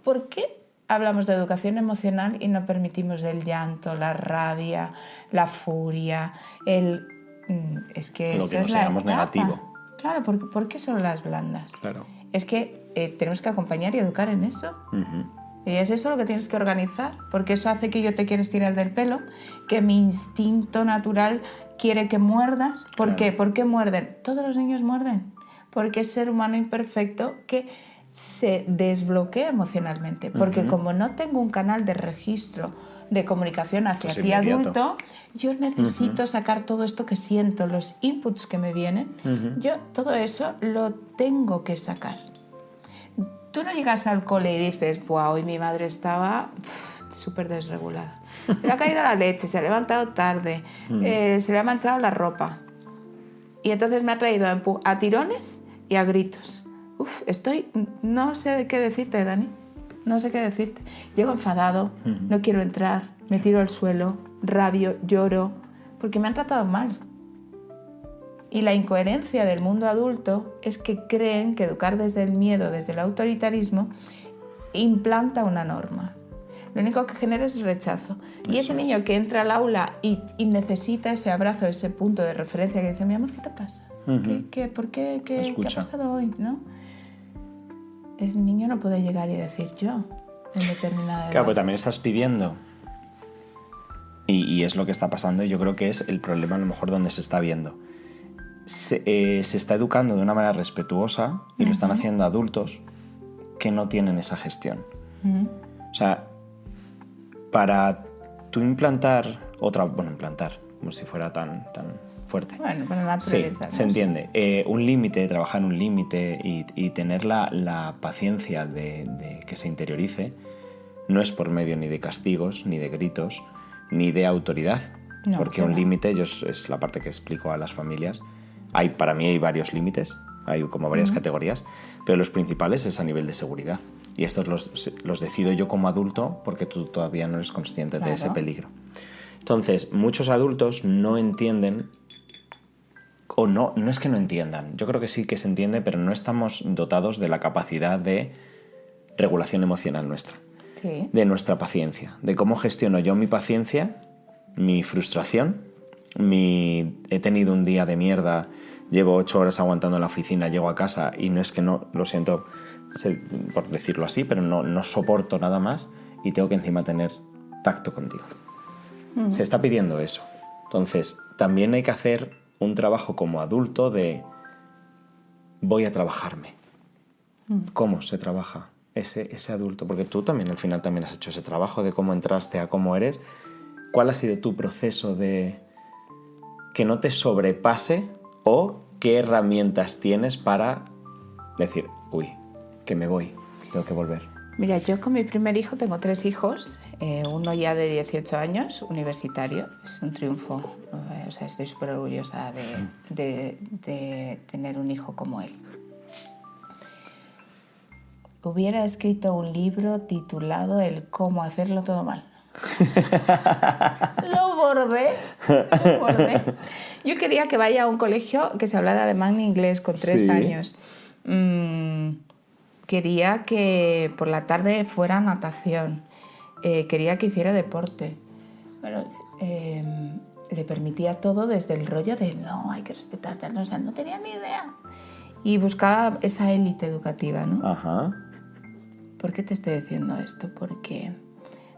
¿Por qué hablamos de educación emocional y no permitimos el llanto, la rabia, la furia, es que lo que consideramos negativo? Claro, ¿por qué son las blandas? Claro. Es que tenemos que acompañar y educar en eso. Y es eso lo que tienes que organizar, porque eso hace que yo te quieres tirar del pelo, que mi instinto natural quiere que muerdas. ¿Por qué? ¿Por qué muerden? Todos los niños muerden, porque es ser humano imperfecto que se desbloquea emocionalmente, porque como no tengo un canal de registro de comunicación hacia ti adulto, yo necesito sacar todo esto que siento, los inputs que me vienen, yo todo eso lo tengo que sacar. Tú no llegas al cole y dices, ¡buah! Hoy mi madre estaba súper desregulada. Se le ha caído la leche, se ha levantado tarde, se le ha manchado la ropa. Y entonces me ha traído a tirones y a gritos. No sé qué decirte, Dani. No sé qué decirte. Llego enfadado, no quiero entrar, me tiro al suelo, rabio, lloro, porque me han tratado mal. Y la incoherencia del mundo adulto es que creen que educar desde el miedo, desde el autoritarismo, implanta una norma. Lo único que genera es rechazo. Y ese niño que entra al aula y necesita ese abrazo, ese punto de referencia que dice, mi amor, ¿qué te pasa? ¿Por qué? ¿Qué ha pasado hoy? ¿No? El niño no puede llegar y decir yo en determinada edad. Claro, pero también estás pidiendo. Y es lo que está pasando y yo creo que es el problema a lo mejor donde se está viendo. Se está educando de una manera respetuosa y lo están haciendo adultos que no tienen esa gestión. O sea, para tú implantar, como si fuera tan fuerte. Bueno, para naturalizar. Sí, se entiende. Un límite, trabajar un límite y tener la paciencia de que se interiorice, no es por medio ni de castigos, ni de gritos, ni de autoridad. No, porque un límite, es la parte que explico a las familias, para mí hay varios límites, hay como varias categorías, pero los principales es a nivel de seguridad. Y estos los decido yo como adulto porque tú todavía no eres consciente de ese peligro. Entonces, muchos adultos no entienden, o no es que no entiendan, yo creo que sí que se entiende, pero no estamos dotados de la capacidad de regulación emocional nuestra, Sí. de nuestra paciencia, de cómo gestiono yo mi paciencia, mi frustración, he tenido un día de mierda, llevo 8 horas aguantando en la oficina, llego a casa y no es que no, lo siento por decirlo así, pero no soporto nada más y tengo que encima tener tacto contigo. Se está pidiendo eso. Entonces, también hay que hacer un trabajo como adulto de voy a trabajarme. ¿Cómo se trabaja ese adulto? Porque tú también al final también has hecho ese trabajo de cómo entraste a cómo eres. ¿Cuál ha sido tu proceso de que no te sobrepase o qué herramientas tienes para decir, uy, que me voy, tengo que volver? Mira, yo con mi primer hijo tengo 3 hijos, uno ya de 18 años, universitario, es un triunfo, o sea, estoy súper orgullosa de tener un hijo como él. Hubiera escrito un libro titulado El cómo hacerlo todo mal. Lo bordé. Yo quería que vaya a un colegio que se hablara alemán e inglés con 3 años. Quería que por la tarde fuera natación. Quería que hiciera deporte. Bueno, le permitía todo desde el rollo de no, hay que respetar, o sea, no tenía ni idea. Y buscaba esa élite educativa, ¿no? Ajá. ¿Por qué te estoy diciendo esto? Porque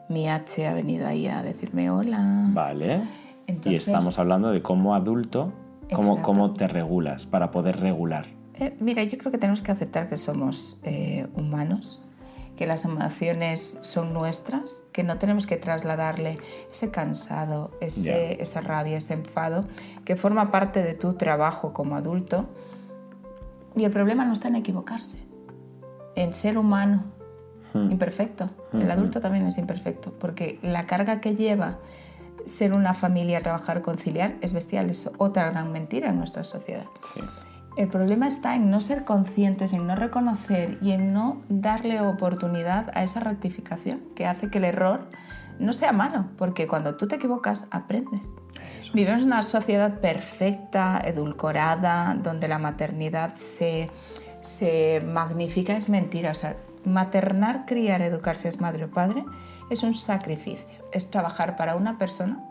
mi H ha venido ahí a decirme hola. Vale. Entonces, y estamos hablando de cómo adulto, cómo te regulas para poder regular. Mira, yo creo que tenemos que aceptar que somos humanos, que las emociones son nuestras, que no tenemos que trasladarle ese cansado, esa rabia, ese enfado, que forma parte de tu trabajo como adulto. Y el problema no está en equivocarse, en ser humano, imperfecto. El adulto también es imperfecto, porque la carga que lleva ser una familia, trabajar, conciliar, es bestial. Es otra gran mentira en nuestra sociedad. Sí. El problema está en no ser conscientes, en no reconocer y en no darle oportunidad a esa rectificación que hace que el error no sea malo, porque cuando tú te equivocas, aprendes. Vivimos en una sociedad perfecta, edulcorada, donde la maternidad se magnifica, es mentira. O sea, maternar, criar, educarse es madre o padre, es un sacrificio. Es trabajar para una persona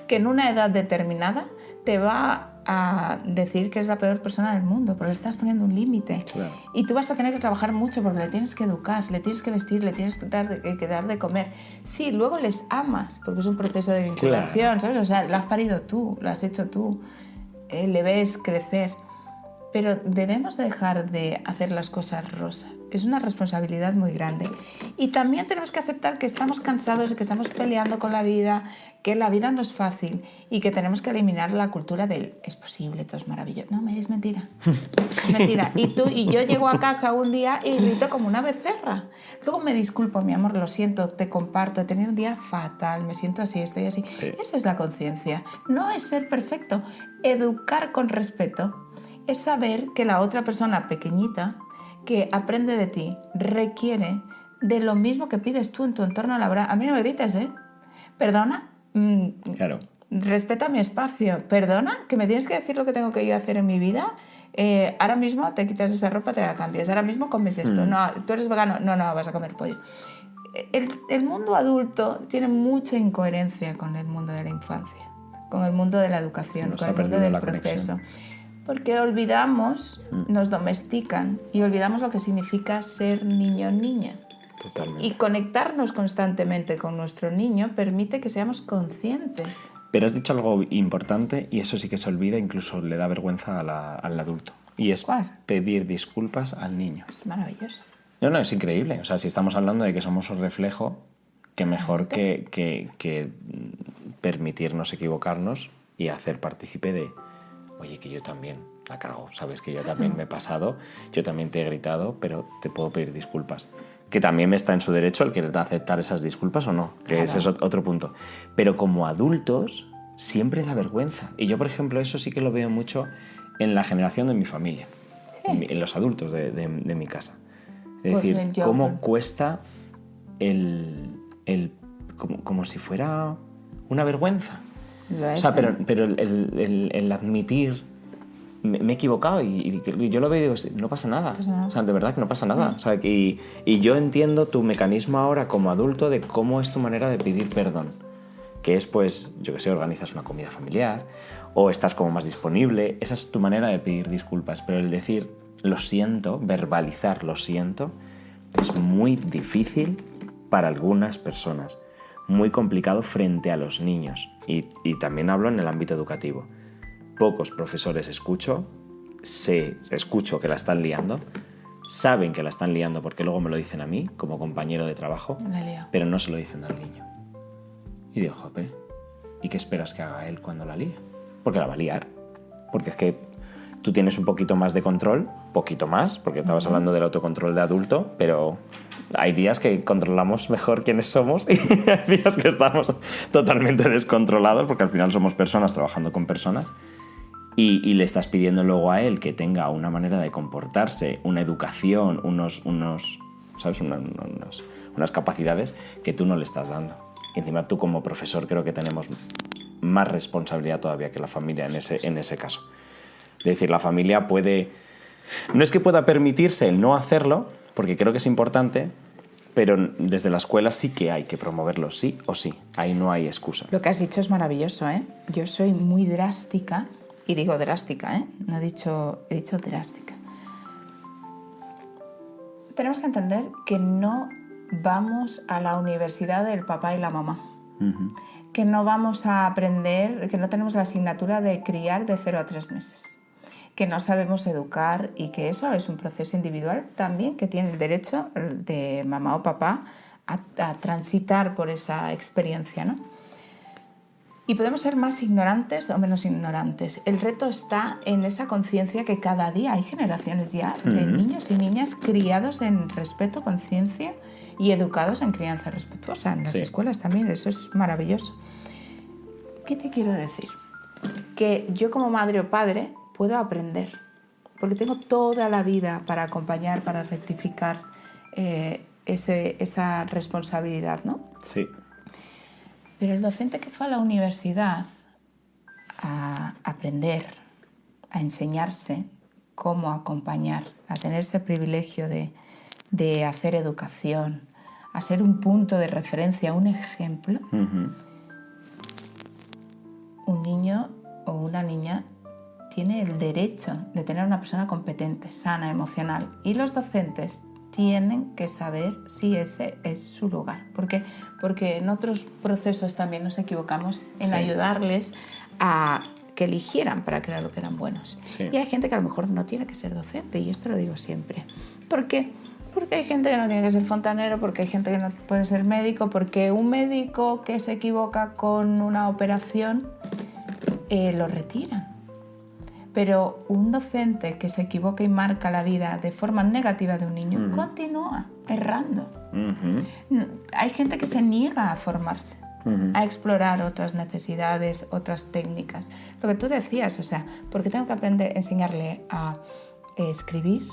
que en una edad determinada te va a decir que es la peor persona del mundo, porque le estás poniendo un límite. Claro. Y tú vas a tener que trabajar mucho porque le tienes que educar, le tienes que vestir, le tienes que dar de comer. Sí, luego les amas, porque es un proceso de vinculación, Claro. ¿sabes? O sea, lo has parido tú, lo has hecho tú, le ves crecer. Pero debemos dejar de hacer las cosas rosa. Es una responsabilidad muy grande. Y también tenemos que aceptar que estamos cansados, que estamos peleando con la vida, que la vida no es fácil y que tenemos que eliminar la cultura del es posible, todo es maravilloso. No, es mentira. Es mentira. Y yo llego a casa un día y grito como una becerra. Luego me disculpo, mi amor, lo siento, te comparto, he tenido un día fatal, me siento así, estoy así. Sí. Esa es la conciencia. No es ser perfecto. Educar con respeto es saber que la otra persona pequeñita que aprende de ti requiere de lo mismo que pides tú en tu entorno laboral. A mí no me grites, ¿eh? Perdona. Claro. Respeta mi espacio. Perdona, que me tienes que decir lo que tengo que yo hacer en mi vida. Ahora mismo te quitas esa ropa, te la cambias. Ahora mismo comes esto. No, tú eres vegano. No, vas a comer pollo. El mundo adulto tiene mucha incoherencia con el mundo de la infancia, con el mundo de la educación, con el mundo del proceso. Porque olvidamos, nos domestican y olvidamos lo que significa ser niño o niña. Totalmente. Y conectarnos constantemente con nuestro niño permite que seamos conscientes. Pero has dicho algo importante y eso sí que se olvida, incluso le da vergüenza al adulto. Y es ¿Cuál? pedir disculpas al niño. Es maravilloso. No, es increíble. O sea, si estamos hablando de que somos un reflejo, que mejor que permitirnos equivocarnos y hacer partícipe de, oye, que yo también la cago, sabes que yo también me he pasado, yo también te he gritado, pero te puedo pedir disculpas. Que también está en su derecho el querer aceptar esas disculpas o no, que ese es otro punto. Pero como adultos siempre da vergüenza. Y yo, por ejemplo, eso sí que lo veo mucho en la generación de mi familia. Sí. en los adultos de mi casa. Es Pues decir, yo, cómo cuesta como si fuera una vergüenza. Lo es, O sea, pero el admitir, me he equivocado y yo lo veo y digo, no pasa nada. Pasa nada. O sea, de verdad que no pasa nada. O sea, y yo entiendo tu mecanismo ahora como adulto de cómo es tu manera de pedir perdón. Que es, pues, yo qué sé, organizas una comida familiar o estás como más disponible. Esa es tu manera de pedir disculpas. Pero el decir, lo siento, verbalizar lo siento, es muy difícil para algunas personas. Muy complicado frente a los niños. Y también hablo en el ámbito educativo. Pocos profesores escucho que la están liando, saben que la están liando porque luego me lo dicen a mí como compañero de trabajo, pero no se lo dicen al niño. Y digo, jope, ¿y qué esperas que haga él cuando la líe? Porque la va a liar. Porque es que tú tienes un poquito más de control, poquito más, porque estabas hablando del autocontrol de adulto, pero hay días que controlamos mejor quiénes somos y hay días que estamos totalmente descontrolados porque al final somos personas trabajando con personas y le estás pidiendo luego a él que tenga una manera de comportarse, una educación, ¿sabes? unas capacidades que tú no le estás dando. Y encima tú como profesor creo que tenemos más responsabilidad todavía que la familia en ese caso. Es decir, la familia puede... No es que pueda permitirse el no hacerlo, porque creo que es importante, pero desde la escuela sí que hay que promoverlo, sí o sí. Ahí no hay excusa. Lo que has dicho es maravilloso, ¿eh? Yo soy muy drástica, y digo drástica, ¿eh? No he dicho drástica. Tenemos que entender que no vamos a la universidad del papá y la mamá. Uh-huh. Que no vamos a aprender, que no tenemos la asignatura de criar de 0 a 3 meses. Que no sabemos educar y que eso es un proceso individual también que tiene el derecho de mamá o papá a transitar por esa experiencia, ¿no? Y podemos ser más ignorantes o menos ignorantes. El reto está en esa conciencia que cada día hay generaciones ya de niños y niñas criados en respeto, conciencia y educados en crianza respetuosa. En las escuelas también, eso es maravilloso. ¿Qué te quiero decir? Que yo como madre o padre puedo aprender, porque tengo toda la vida para acompañar, para rectificar esa responsabilidad, ¿no? Sí. Pero el docente que fue a la universidad a aprender, a enseñarse cómo acompañar, a tener ese privilegio de hacer educación, a ser un punto de referencia, un ejemplo, un niño o una niña tiene el derecho de tener una persona competente, sana, emocional. Y los docentes tienen que saber si ese es su lugar. ¿Por qué? Porque en otros procesos también nos equivocamos en ayudarles a que eligieran para creer lo que eran buenos. Sí. Y hay gente que a lo mejor no tiene que ser docente, y esto lo digo siempre. ¿Por qué? Porque hay gente que no tiene que ser fontanero, porque hay gente que no puede ser médico, porque un médico que se equivoca con una operación lo retiran. Pero un docente que se equivoca y marca la vida de forma negativa de un niño continúa errando. Hay gente que se niega a formarse, a explorar otras necesidades, otras técnicas. Lo que tú decías, o sea, porque tengo que aprender, enseñarle a escribir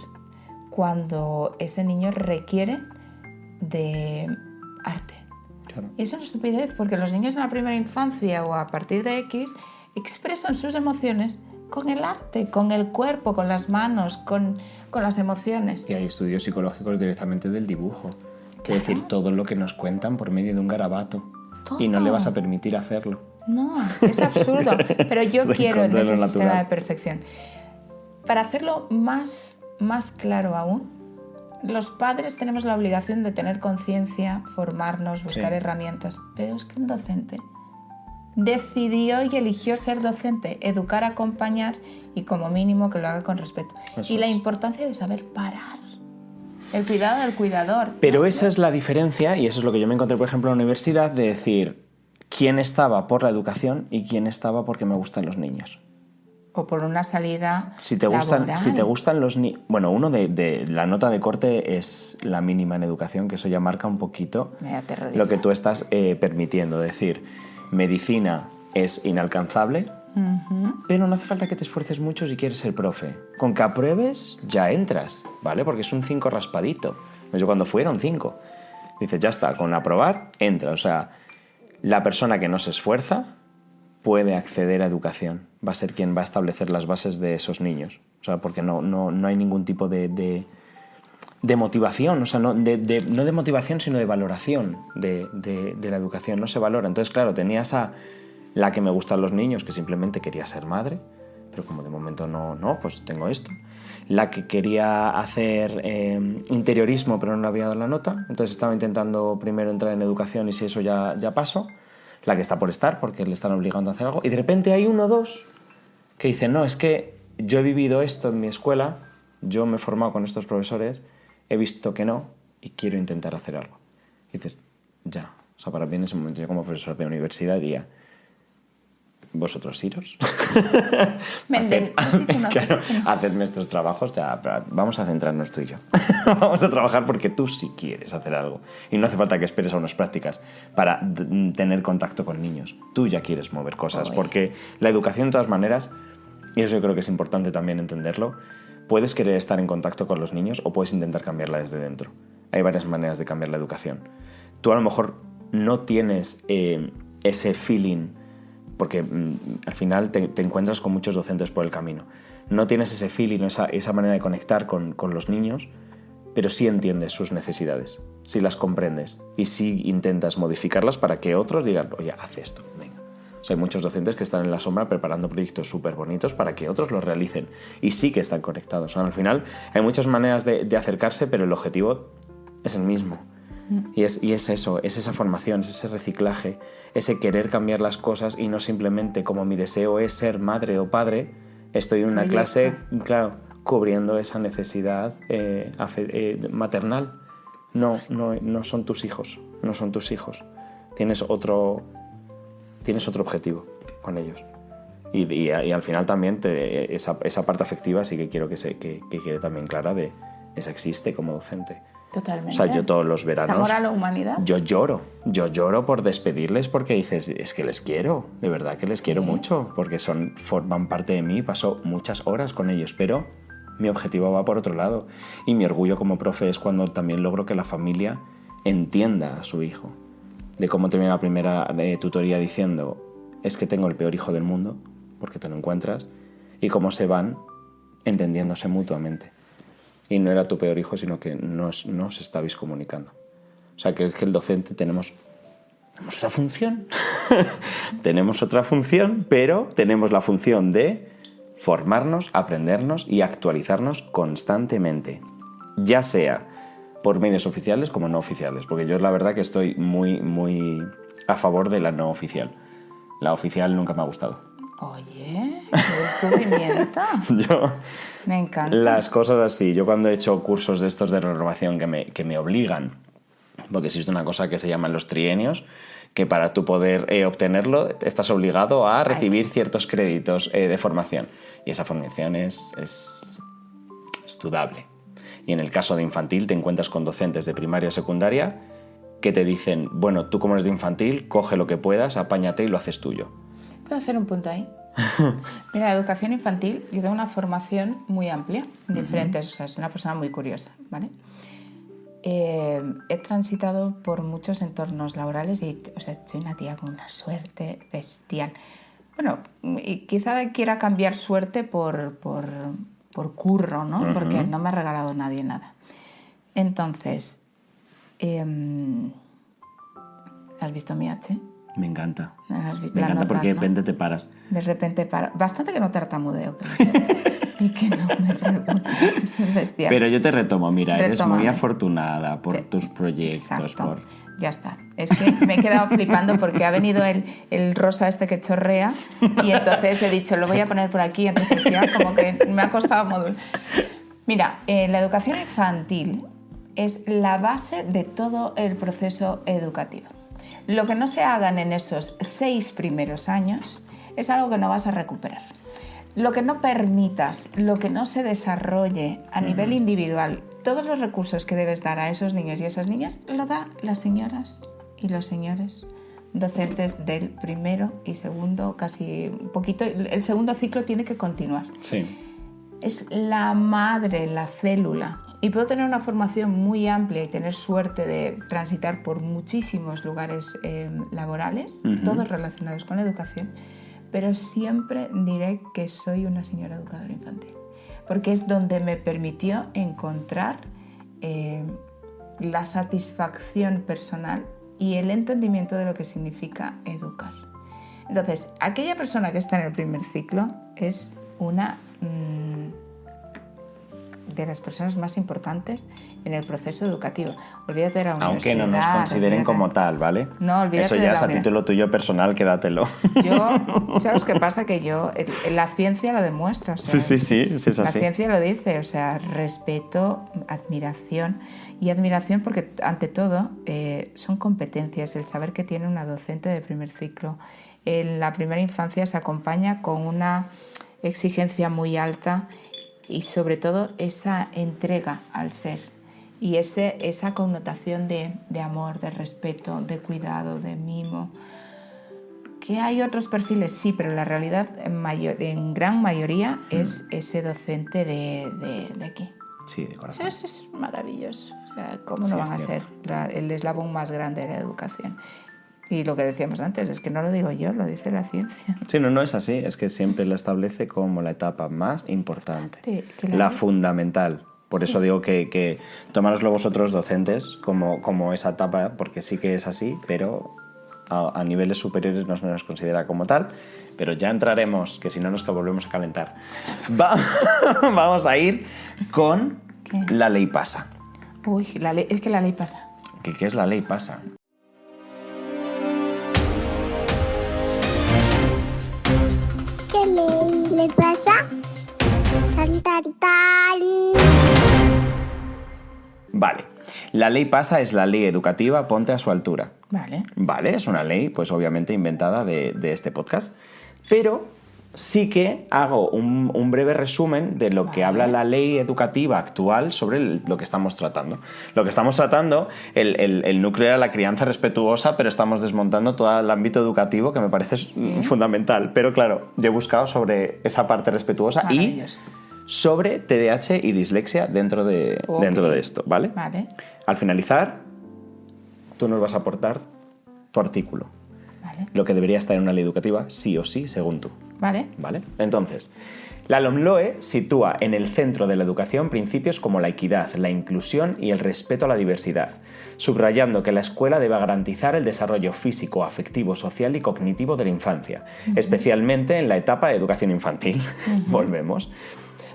cuando ese niño requiere de arte. Claro. Y es una estupidez, porque los niños en la primera infancia o a partir de X expresan sus emociones con el arte, con el cuerpo, con las manos, con las emociones. Y hay estudios psicológicos directamente del dibujo. Claro. Es decir, todo lo que nos cuentan por medio de un garabato. Todo. Y no le vas a permitir hacerlo. No, es absurdo. Pero yo quiero en ese natural. sistema de perfección. Para hacerlo más claro aún, los padres tenemos la obligación de tener conciencia, formarnos, buscar herramientas. Pero es que un docente decidió y eligió ser docente, educar, acompañar y como mínimo que lo haga con respeto. Eso y la es. importancia de saber parar. El cuidado del cuidador. Pero esa es la diferencia, y eso es lo que yo me encontré, por ejemplo, en la universidad, de decir quién estaba por la educación y quién estaba porque me gustan los niños. O por una salida Si te gustan los niños... Bueno, uno de la nota de corte es la mínima en educación, que eso ya marca un poquito Me aterroriza. lo que tú estás permitiendo. Es decir, medicina es inalcanzable Pero no hace falta que te esfuerces mucho si quieres ser profe. Con que apruebes, ya entras, ¿vale? Porque es un 5 raspadito. Yo cuando fui era un 5. Dices, ya está, con aprobar, entra. O sea, la persona que no se esfuerza puede acceder a educación. Va a ser quien va a establecer las bases de esos niños. O sea, porque no hay ningún tipo de motivación. O sea, no de motivación, sino de valoración de la educación. No se valora. Entonces, claro, tenías a la que me gustan los niños, que simplemente quería ser madre, pero como de momento no, pues tengo esto. La que quería hacer interiorismo, pero no le había dado la nota, entonces estaba intentando primero entrar en educación y si eso ya paso. La que está por estar, porque le están obligando a hacer algo. Y de repente hay uno o dos que dicen, no, es que yo he vivido esto en mi escuela, yo me he formado con estos profesores, he visto que no y quiero intentar hacer algo. Y dices, ya. O sea, para mí en ese momento yo como profesor de universidad diría, vosotros iros. Hacedme estos trabajos, vamos a centrarnos tú y yo. Vamos a trabajar porque tú sí quieres hacer algo. Y no hace falta que esperes a unas prácticas para tener contacto con niños. Tú ya quieres mover cosas, porque la educación de todas maneras, y eso yo creo que es importante también entenderlo, puedes querer estar en contacto con los niños o puedes intentar cambiarla desde dentro. Hay varias maneras de cambiar la educación. Tú a lo mejor no tienes ese feeling, porque al final te encuentras con muchos docentes por el camino. No tienes ese feeling, esa manera de conectar con los niños, pero sí entiendes sus necesidades, sí las comprendes y sí intentas modificarlas para que otros digan, oye, haz esto, venga. O sea, hay muchos docentes que están en la sombra preparando proyectos súper bonitos para que otros los realicen y sí que están conectados. O sea, al final hay muchas maneras de acercarse, pero el objetivo es el mismo. Y es eso, es esa formación, es ese reciclaje, ese querer cambiar las cosas y no simplemente como mi deseo es ser madre o padre, estoy en una clase, claro, cubriendo esa necesidad maternal. No son tus hijos, no son tus hijos. Tienes otro objetivo con ellos. Y al final también esa parte afectiva sí que quiero que quede también clara de esa existe como docente. Totalmente. O sea, yo todos los veranos... Amor a la humanidad. Yo lloro por despedirles porque dices, es que les quiero, de verdad que les quiero mucho, porque forman parte de mí, paso muchas horas con ellos, pero mi objetivo va por otro lado. Y mi orgullo como profe es cuando también logro que la familia entienda a su hijo. De cómo termina la primera tutoría diciendo, es que tengo el peor hijo del mundo, porque te lo encuentras, y cómo se van entendiéndose mutuamente. Y no era tu peor hijo, sino que no os estabais comunicando. O sea, que el docente tenemos otra función. Tenemos otra función, pero tenemos la función de formarnos, aprendernos y actualizarnos constantemente. Ya sea por medios oficiales como no oficiales. Porque yo la verdad que estoy muy, muy a favor de la no oficial. La oficial nunca me ha gustado. Oye, qué descubrimiento. Me encanta. Las cosas así. Yo cuando he hecho cursos de estos de renovación que me obligan, porque existe una cosa que se llaman los trienios, que para tú poder obtenerlo estás obligado a recibir ciertos créditos de formación. Y esa formación es dudable. Y en el caso de infantil te encuentras con docentes de primaria o secundaria que te dicen, bueno, tú como eres de infantil, coge lo que puedas, apáñate y lo haces tuyo. ¿Puedo hacer un punto ahí? Mira, la educación infantil, yo tengo una formación muy amplia, en diferentes, o sea, soy una persona muy curiosa, ¿vale? He transitado por muchos entornos laborales y, o sea, soy una tía con una suerte bestial. Bueno, y quizá quiera cambiar suerte por curro, ¿no? Porque no me ha regalado nadie nada. Entonces, ¿has visto mi H? Me encanta. ¿Has visto? Me encanta notas, porque de repente ¿no? te paras. De repente para. Bastante que no tartamudeo. Y que no me regulo. Es bestial. Pero yo te retomo. Mira, eres muy Retómame. afortunada por tus proyectos. Exacto. Ya está. Es que me he quedado flipando porque ha venido el rosa este que chorrea y entonces he dicho, lo voy a poner por aquí. Entonces ya como que me ha costado modular. Mira, la educación infantil es la base de todo el proceso educativo. Lo que no se hagan en esos 6 primeros años es algo que no vas a recuperar. Lo que no permitas, lo que no se desarrolle a nivel individual, todos los recursos que debes dar a esos niños y esas niñas, lo da las señoras y los señores docentes del primero y segundo, casi un poquito. El segundo ciclo tiene que continuar. Sí. Es la madre, la célula. Y puedo tener una formación muy amplia y tener suerte de transitar por muchísimos lugares laborales, todos relacionados con la educación, pero siempre diré que soy una señora educadora infantil, porque es donde me permitió encontrar la satisfacción personal y el entendimiento de lo que significa educar. Entonces, aquella persona que está en el primer ciclo es una de las personas más importantes en el proceso educativo. Olvídate de la universidad. Aunque no nos consideren como tal, ¿vale? No, olvídate Eso ya es a título tuyo personal, quédatelo. ¿Sabes qué pasa? Que la ciencia lo demuestra. O sea, sí, es así. La ciencia lo dice, o sea, respeto, admiración. Y admiración porque, ante todo, son competencias. El saber que tiene una docente de primer ciclo. En la primera infancia se acompaña con una exigencia muy alta y sobre todo esa entrega al ser y esa connotación de amor, de respeto, de cuidado, de mimo. ¿Que hay otros perfiles? Sí, pero la realidad en gran mayoría es ese docente de aquí. Sí, de corazón. Es maravilloso. O sea, ¿cómo no van a ser el eslabón más grande de la educación? Y lo que decíamos antes, es que no lo digo yo, lo dice la ciencia. Sí, no es así, es que siempre la establece como la etapa más importante, la fundamental. Por eso digo que tomároslo vosotros docentes como esa etapa, porque sí que es así, pero a niveles superiores no se nos considera como tal. Pero ya entraremos, que si no nos volvemos a calentar. Vamos a ir con la ley PASA. Uy, es que la ley pasa. ¿Qué es la ley PASA? ¿Qué le pasa? Tan, tan, tan. Vale, la ley PASA es la ley educativa Ponte a su altura. Vale, es una ley, pues obviamente inventada de este podcast, pero sí que hago un breve resumen de lo que habla la ley educativa actual sobre lo que estamos tratando. Lo que estamos tratando, el núcleo era la crianza respetuosa, pero estamos desmontando todo el ámbito educativo que me parece fundamental. Pero claro, yo he buscado sobre esa parte respetuosa y sobre TDAH y dislexia dentro de esto, ¿vale? Al finalizar, tú nos vas a aportar tu artículo. Lo que debería estar en una ley educativa, sí o sí, según tú. ¿Vale? Entonces, la LOMLOE sitúa en el centro de la educación principios como la equidad, la inclusión y el respeto a la diversidad, subrayando que la escuela debe garantizar el desarrollo físico, afectivo, social y cognitivo de la infancia, especialmente en la etapa de educación infantil. Volvemos.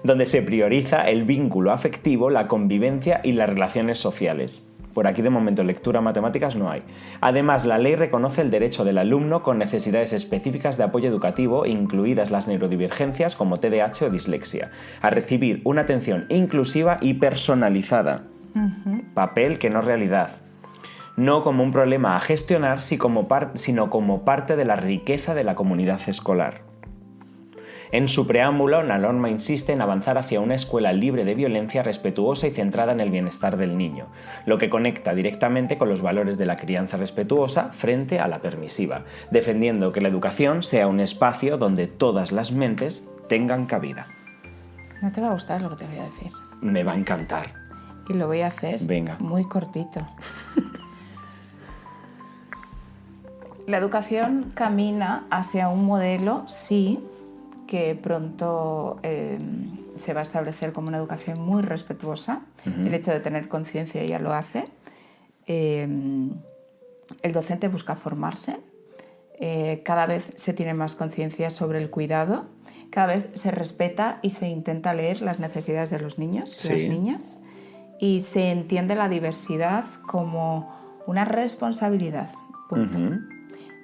Donde se prioriza el vínculo afectivo, la convivencia y las relaciones sociales. Por aquí de momento lectura matemáticas no hay. Además, la ley reconoce el derecho del alumno con necesidades específicas de apoyo educativo, incluidas las neurodivergencias como TDAH o dislexia, a recibir una atención inclusiva y personalizada. Papel que no realidad. No como un problema a gestionar, sino como parte de la riqueza de la comunidad escolar. En su preámbulo, la norma insiste en avanzar hacia una escuela libre de violencia, respetuosa y centrada en el bienestar del niño, lo que conecta directamente con los valores de la crianza respetuosa frente a la permisiva, defendiendo que la educación sea un espacio donde todas las mentes tengan cabida. No te va a gustar lo que te voy a decir. Me va a encantar. Y lo voy a hacer muy cortito. La educación camina hacia un modelo, sí, que pronto se va a establecer como una educación muy respetuosa. El hecho de tener conciencia ya lo hace. El docente busca formarse. Cada vez se tiene más conciencia sobre el cuidado. Cada vez se respeta y se intenta leer las necesidades de los niños y las niñas. Y se entiende la diversidad como una responsabilidad, punto,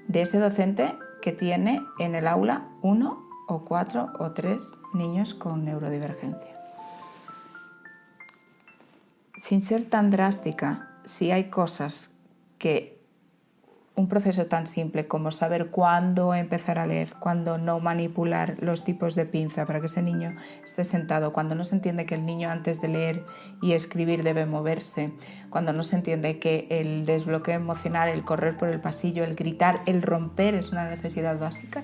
de ese docente que tiene en el aula 1 o 4 o 3 niños con neurodivergencia. Sin ser tan drástica, si hay cosas que un proceso tan simple como saber cuándo empezar a leer, cuándo no manipular los tipos de pinza para que ese niño esté sentado, cuando no se entiende que el niño antes de leer y escribir debe moverse, cuando no se entiende que el desbloqueo emocional, el correr por el pasillo, el gritar, el romper es una necesidad básica.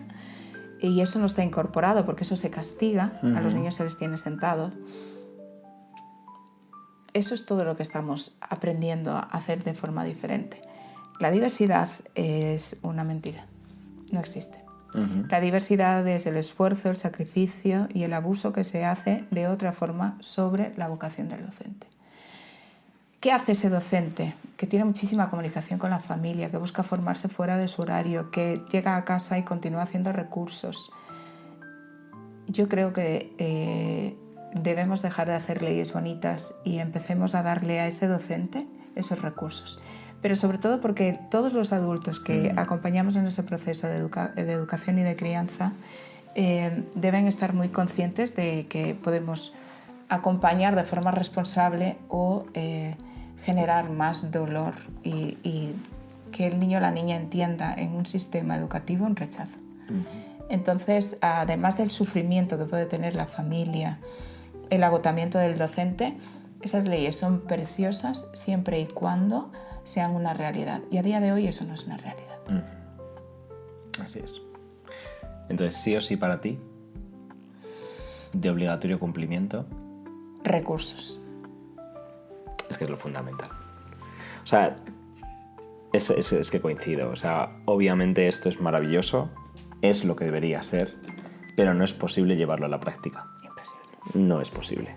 Y eso no está incorporado porque eso se castiga, a los niños se les tiene sentados. Eso es todo lo que estamos aprendiendo a hacer de forma diferente. La diversidad es una mentira, no existe. La diversidad es el esfuerzo, el sacrificio y el abuso que se hace de otra forma sobre la vocación del docente. ¿Qué hace ese docente que tiene muchísima comunicación con la familia, que busca formarse fuera de su horario, que llega a casa y continúa haciendo recursos? Yo creo que debemos dejar de hacer leyes bonitas y empecemos a darle a ese docente esos recursos. Pero sobre todo porque todos los adultos que acompañamos en ese proceso de educación y de crianza deben estar muy conscientes de que podemos acompañar de forma responsable o generar más dolor y que el niño o la niña entienda en un sistema educativo un rechazo. Entonces, además del sufrimiento que puede tener la familia, el agotamiento del docente, esas leyes son preciosas siempre y cuando sean una realidad. Y a día de hoy eso no es una realidad. Así es. Entonces, sí o sí para ti, de obligatorio cumplimiento, recursos. es que es lo fundamental. O sea, es que coincido. O sea, obviamente esto es maravilloso, es lo que debería ser, pero no es posible llevarlo a la práctica. Imposible. No es posible.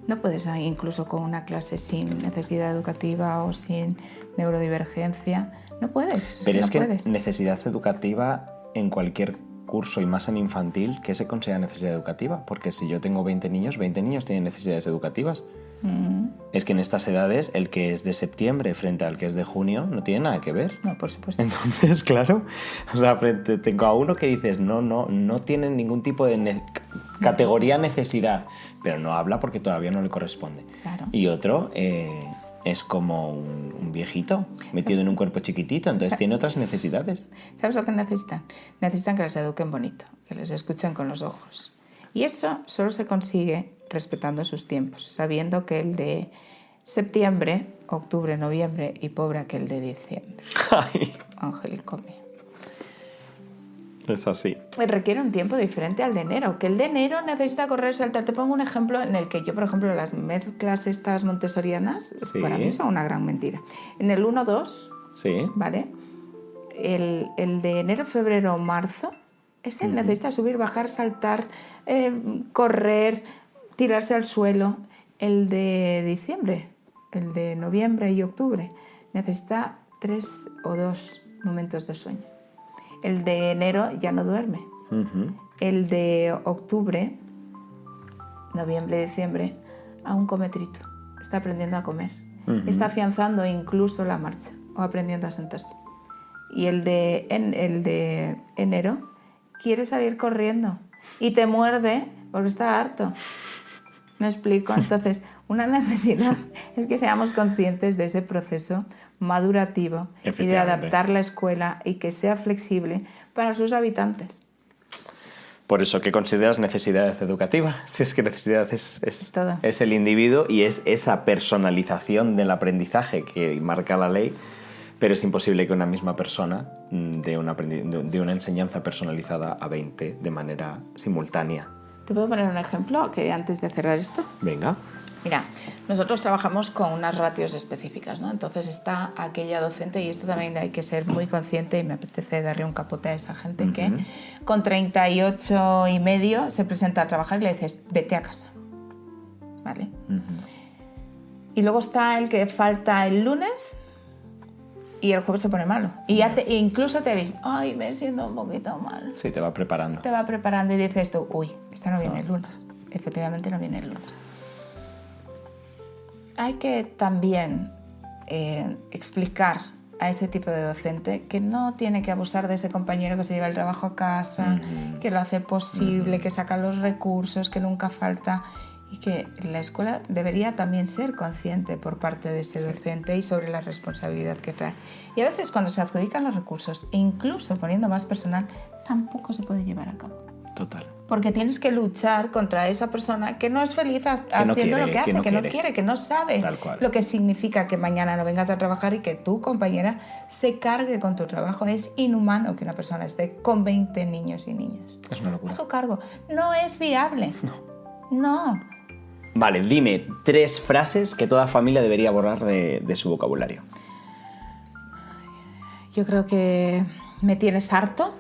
No puedes ir incluso con una clase sin necesidad educativa o sin neurodivergencia. No puedes. Pero es que puedes. Necesidad educativa en cualquier curso y más en infantil, ¿qué se considera necesidad educativa? Porque si yo tengo 20 niños tienen necesidades educativas. Es que en estas edades el que es de septiembre frente al que es de junio no tiene nada que ver. No, por supuesto. Entonces, claro, o sea, tengo a uno que dices no tiene ningún tipo de categoría necesidad, pero no habla porque todavía no le corresponde. Claro. Y otro es como un viejito metido en un cuerpo chiquitito, entonces tiene otras necesidades. ¿Sabes lo que necesitan? Necesitan que les eduquen bonito, que les escuchen con los ojos. Y eso solo se consigue respetando sus tiempos, sabiendo que el de septiembre, octubre, noviembre y pobre aquel de diciembre. Ay, Angélico mío. es así. Requiere un tiempo diferente al de enero, que el de enero necesita correr, saltar. Te pongo un ejemplo en el que yo, por ejemplo, las mezclas estas montessorianas, Sí. para mí son una gran mentira. En el 1-2, Sí. ¿vale? El de enero, febrero, marzo, necesita subir, bajar, saltar, correr, tirarse al suelo. El de diciembre, el de noviembre y octubre, necesita 3 o 2 momentos de sueño. El de enero ya no duerme. El de octubre, noviembre y diciembre, aún come trito. Está aprendiendo a comer. Está afianzando incluso la marcha o aprendiendo a sentarse. Y el de enero quiere salir corriendo y te muerde porque está harto. ¿Me explico? Entonces, una necesidad es que seamos conscientes de ese proceso madurativo y de adaptar la escuela y que sea flexible para sus habitantes. Por eso, ¿qué consideras necesidad educativa? Si es que necesidad Todo. es el individuo y es esa personalización del aprendizaje que marca la ley, pero es imposible que una misma persona dé una enseñanza personalizada a 20 de manera simultánea. ¿Te puedo poner un ejemplo que antes de cerrar esto? Venga. Mira, nosotros trabajamos con unas ratios específicas, ¿no? Entonces está aquella docente, y esto también hay que ser muy consciente, y me apetece darle un capote a esa gente, que con 38,5 se presenta a trabajar y le dices, vete a casa, ¿vale? Y luego está el que falta el lunes y el jueves se pone malo. Y ya incluso te ves, ay, me siento un poquito mal. Sí, te va preparando. Te va preparando y dices tú, uy, esta no viene el lunes. Efectivamente no viene el lunes. Hay que también explicar a ese tipo de docente que no tiene que abusar de ese compañero que se lleva el trabajo a casa, que lo hace posible, que saca los recursos, que nunca falta, Y que la escuela debería también ser consciente por parte de ese docente y sobre la responsabilidad que trae. Y a veces cuando se adjudican los recursos, e incluso poniendo más personal, tampoco se puede llevar a cabo. Total. Porque tienes que luchar contra esa persona que no es feliz haciendo quiere, lo que hace, que no quiere, que no sabe Tal cual. lo que significa que mañana no vengas a trabajar y que tu compañera se cargue con tu trabajo. Es inhumano que una persona esté con 20 niños y niñas Es una locura. a su cargo. No es viable. No. Vale, dime 3 frases que toda familia debería borrar de su vocabulario. Yo creo que me tienes harto.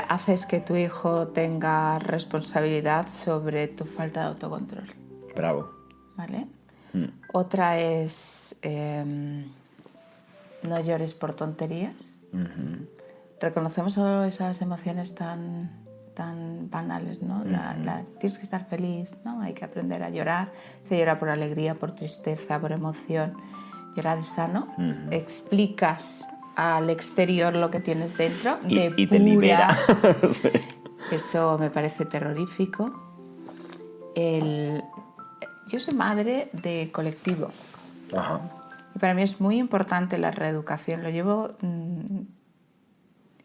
Haces que tu hijo tenga responsabilidad sobre tu falta de autocontrol. Bravo. ¿Vale? Otra es no llores por tonterías. Reconocemos solo esas emociones tan banales, ¿no? Tienes que estar feliz, ¿no? Hay que aprender a llorar. Se llora por alegría, por tristeza, por emoción. Llorar es sano. Explicas al exterior lo que tienes dentro. Y te libera. Sí. Eso me parece terrorífico. Yo soy madre de colectivo. Ajá. Y para mí es muy importante la reeducación. Lo llevo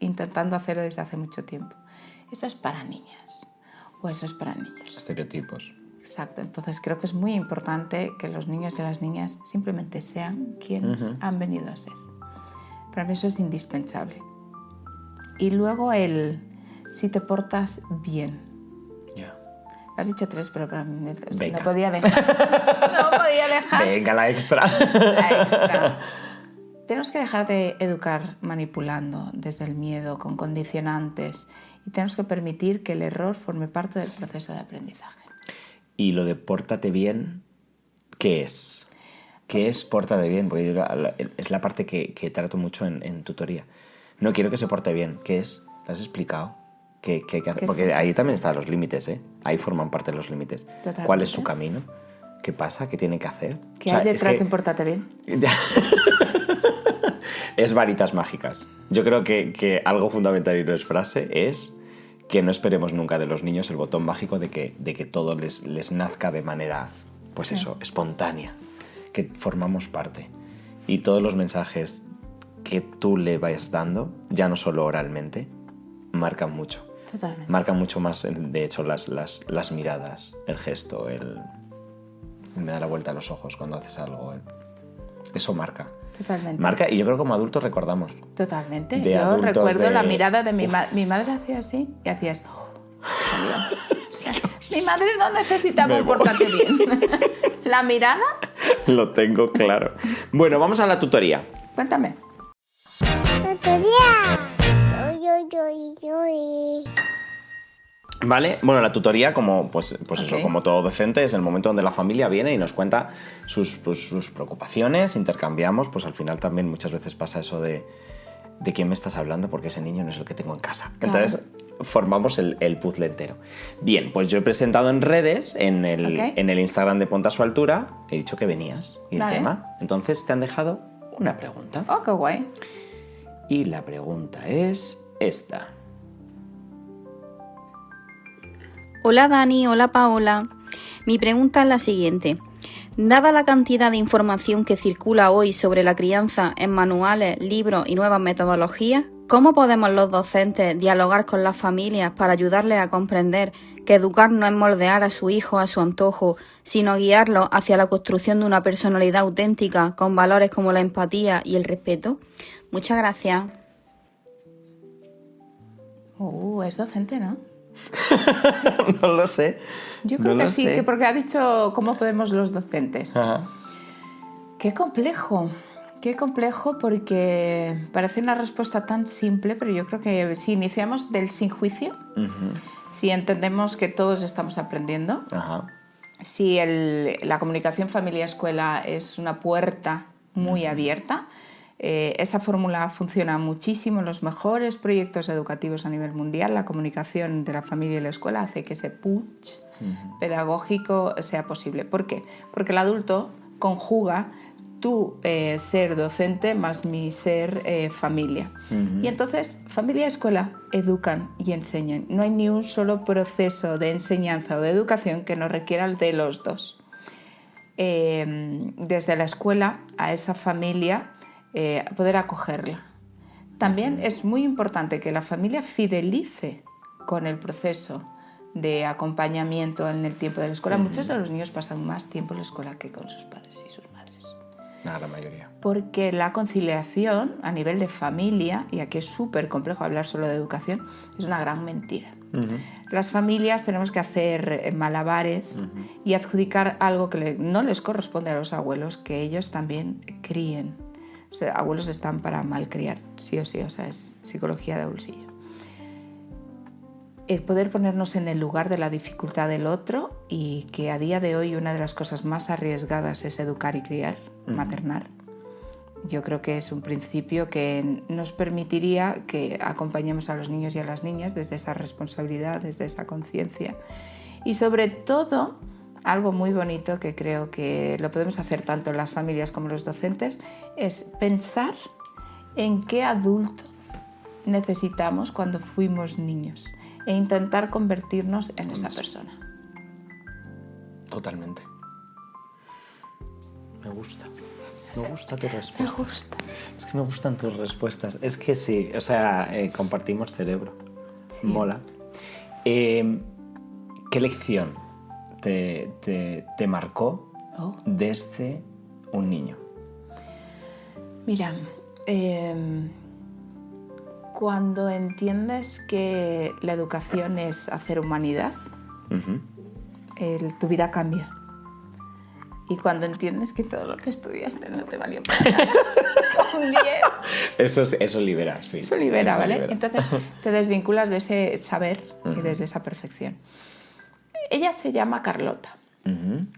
intentando hacer desde hace mucho tiempo. Eso es para niñas o eso es para niños. Estereotipos. Exacto. Entonces creo que es muy importante que los niños y las niñas simplemente sean quienes han venido a ser. Para mí eso es indispensable. Y luego si te portas bien. Ya. Has dicho 3, pero para mí Venga. no podía dejar. No podía dejar. Venga, la extra. La extra. Tenemos que dejar de educar manipulando desde el miedo, con condicionantes, y tenemos que permitir que el error forme parte del proceso de aprendizaje. Y lo de pórtate bien, ¿qué es? ¿Qué es pórtate bien? Porque es la parte que trato mucho en tutoría. No quiero que se porte bien. ¿Qué es? ¿Lo has explicado? ¿Qué hay que hacer? Porque ahí también están los límites, ¿eh? Ahí forman parte de los límites. Totalmente. ¿Cuál es su camino? ¿Qué pasa? ¿Qué tiene que hacer? ¿Qué hay detrás de un pórtate bien? Es varitas mágicas. Yo creo que algo fundamental y no es frase es que no esperemos nunca de los niños el botón mágico de que todo les nazca de manera, pues eso, espontánea. Que formamos parte. Y todos los mensajes que tú le vayas dando, ya no solo oralmente, marcan mucho. Totalmente. Marcan mucho más, de hecho, las miradas, el gesto, me da la vuelta a los ojos cuando haces algo. Eso marca. Totalmente. Marca, y yo creo que como adultos recordamos. Totalmente. De Yo adultos recuerdo la mirada de mi madre hacía así y hacías... O sea, mi madre no necesitaba un pórtate bien. La mirada... Lo tengo claro. Bueno, vamos a la tutoría. Cuéntame. ¿Vale? Bueno, la tutoría, como pues Ok. eso, como todo docente, es el momento donde la familia viene y nos cuenta sus preocupaciones, intercambiamos, pues al final también muchas veces pasa eso de quién me estás hablando porque ese niño no es el que tengo en casa. Claro. Entonces formamos el puzzle entero. Bien, pues yo he presentado en redes, en el Instagram de Ponte a su altura, he dicho que venías y Vale. el tema. Entonces te han dejado una pregunta. Oh, qué guay. Y la pregunta es esta. Hola Dani, hola Paola. Mi pregunta es la siguiente. Dada la cantidad de información que circula hoy sobre la crianza en manuales, libros y nuevas metodologías, ¿cómo podemos los docentes dialogar con las familias para ayudarles a comprender que educar no es moldear a su hijo a su antojo, sino guiarlo hacia la construcción de una personalidad auténtica con valores como la empatía y el respeto? Muchas gracias. Es docente, ¿no? No lo sé. Yo creo No que lo sí, sé. que porque ha dicho cómo podemos los docentes. Ajá. Qué complejo porque parece una respuesta tan simple, pero yo creo que si iniciamos del sin juicio, si entendemos que todos estamos aprendiendo, Ajá. si la comunicación familia-escuela es una puerta muy abierta, esa fórmula funciona muchísimo en los mejores proyectos educativos a nivel mundial. La comunicación de la familia y la escuela hace que ese push pedagógico sea posible. ¿Por qué? Porque el adulto conjuga tu ser docente más mi ser familia. Y entonces, familia y escuela educan y enseñan. No hay ni un solo proceso de enseñanza o de educación que no requiera el de los dos. Desde la escuela a esa familia, poder acogerla. También es muy importante que la familia fidelice con el proceso de acompañamiento en el tiempo de la escuela. Muchos de los niños pasan más tiempo en la escuela que con sus padres y sus madres. La mayoría. Porque la conciliación a nivel de familia, y aquí es súper complejo hablar solo de educación, es una gran mentira. Las familias tenemos que hacer malabares y adjudicar algo que no les corresponde a los abuelos, que ellos también críen. O sea, abuelos están para malcriar, sí o sí, o sea, es psicología de bolsillo. El poder ponernos en el lugar de la dificultad del otro, y que a día de hoy una de las cosas más arriesgadas es educar y criar, maternar. Yo creo que es un principio que nos permitiría que acompañemos a los niños y a las niñas desde esa responsabilidad, desde esa conciencia. Y sobre todo, algo muy bonito que creo que lo podemos hacer tanto las familias como los docentes, es pensar en qué adulto necesitamos cuando fuimos niños e intentar convertirnos en esa persona. Totalmente. Me gusta tu respuesta. Me gusta. Es que me gustan tus respuestas. Es que sí, o sea, compartimos cerebro. Sí. Mola. ¿Qué lección te marcó desde un niño? Mira, cuando entiendes que la educación es hacer humanidad, tu vida cambia. Y cuando entiendes que todo lo que estudiaste no te valió para nada, también. Eso libera, sí. Eso libera, ¿vale? Entonces te desvinculas de ese saber y desde esa perfección. Ella se llama Carlota.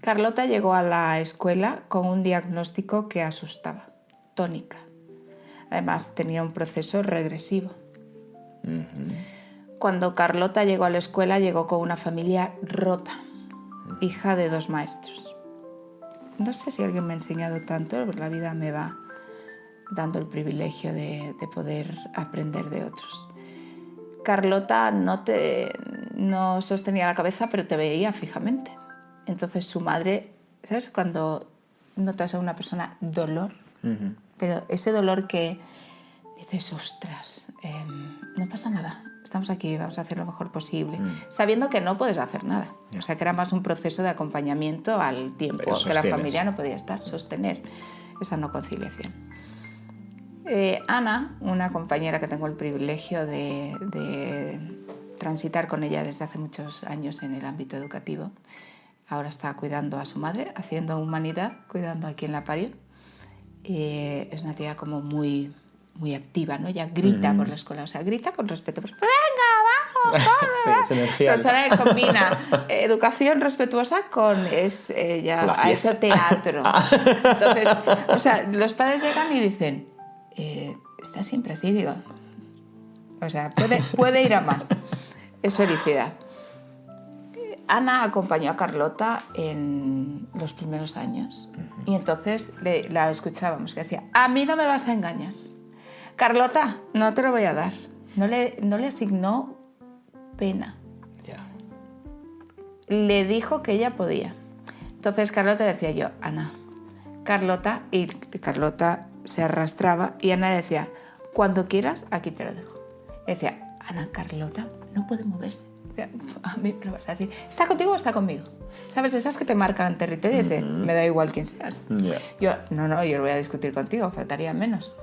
Carlota llegó a la escuela con un diagnóstico que asustaba, tónica. Además, tenía un proceso regresivo. Cuando Carlota llegó a la escuela, llegó con una familia rota, hija de 2 maestros. No sé si alguien me ha enseñado tanto, pero la vida me va dando el privilegio de poder aprender de otros. Carlota no sostenía la cabeza, pero te veía fijamente. Entonces su madre, ¿sabes? Cuando notas a una persona dolor, pero ese dolor que dices, ostras, no pasa nada, estamos aquí, vamos a hacer lo mejor posible, sabiendo que no puedes hacer nada. O sea, que era más un proceso de acompañamiento al tiempo, que la familia no podía estar, sostener esa no conciliación. Ana, una compañera que tengo el privilegio de transitar con ella desde hace muchos años en el ámbito educativo, ahora está cuidando a su madre, haciendo humanidad, cuidando a quien la parió. Es una tía como muy activa, ¿no? Ella grita por la escuela, o sea, grita con respeto. Pues, ¡venga, abajo, corre! Sí, es energía. Profesora que combina educación respetuosa con a eso teatro. Entonces, o sea, los padres llegan y dicen, está siempre así, digo. O sea, puede ir a más. Es felicidad. Ana acompañó a Carlota en los primeros años y entonces la escuchábamos que decía, a mí no me vas a engañar. Carlota, no te lo voy a dar. No le asignó pena. Le dijo que ella podía. Entonces Carlota le decía yo, Ana, Carlota, y Carlota se arrastraba y Ana le decía, cuando quieras, aquí te lo dejo. Le decía, Ana, Carlota no puede moverse. A mí me lo vas a decir, ¿está contigo o está conmigo? ¿Sabes? Esas que te marcan territorio y dices, me da igual quién seas. Yo, no, yo lo voy a discutir contigo, faltaría menos.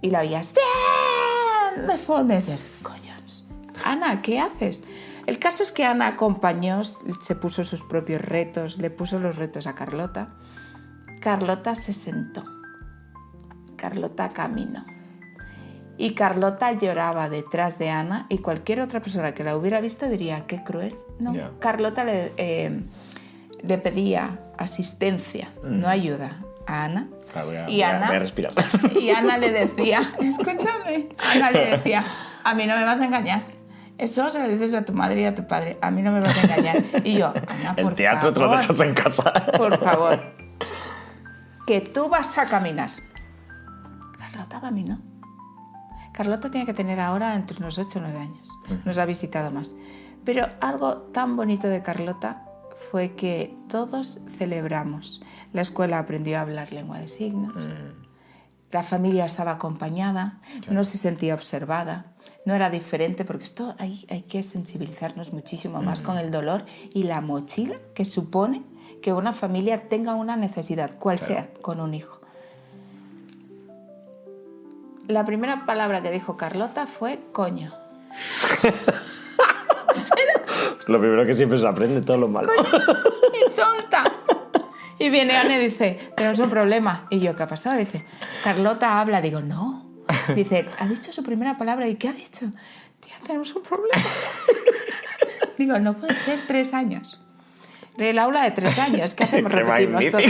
Y la oías, ¡bien! De fondo y dices, coños, Ana, ¿qué haces? El caso es que Ana acompañó, se puso sus propios retos, le puso los retos a Carlota. Carlota se sentó. Carlota caminó. Y Carlota lloraba detrás de Ana y cualquier otra persona que la hubiera visto diría, qué cruel. No, Carlota le pedía asistencia, no ayuda a Ana. Voy a respirar. Y Ana le decía, escúchame, Ana le decía, a mí no me vas a engañar. Eso se lo dices a tu madre y a tu padre, a mí no me vas a engañar. Y yo, Ana, por favor. El teatro te lo dejas en casa. Por favor. que tú vas a caminar. Carlota caminó. Carlota tiene que tener ahora entre unos 8 o 9 años. Nos ha visitado más. Pero algo tan bonito de Carlota fue que todos celebramos. La escuela aprendió a hablar lengua de signos. La familia estaba acompañada, no se sentía observada, no era diferente, porque esto hay que sensibilizarnos muchísimo más con el dolor y la mochila que supone que una familia tenga una necesidad, cual sea, con un hijo. La primera palabra que dijo Carlota fue coño. Es lo primero que siempre se aprende, todo lo malo. ¡Y tonta! Y viene Anne y dice, tenemos un problema. Y yo, ¿qué ha pasado? Dice, Carlota habla. Digo, no. Dice, ha dicho su primera palabra. ¿Y qué ha dicho? Tía, tenemos un problema. Digo, no puede ser 3 años. El aula de 3 años. ¿Qué hacemos? Repetimos todo.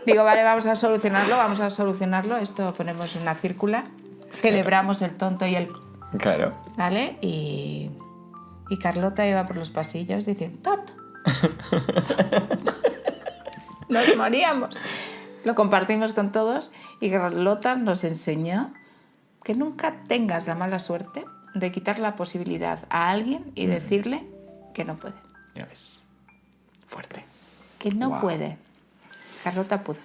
Digo, vale, vamos a solucionarlo. Esto ponemos una circular. Celebramos el tonto y el... Claro. ¿Vale? Y Carlota iba por los pasillos diciendo, tonto. Nos moríamos. Lo compartimos con todos y Carlota nos enseñó que nunca tengas la mala suerte de quitar la posibilidad a alguien y decirle que no puede. Ya ves. Fuerte. Que no puede. Carlota pudo.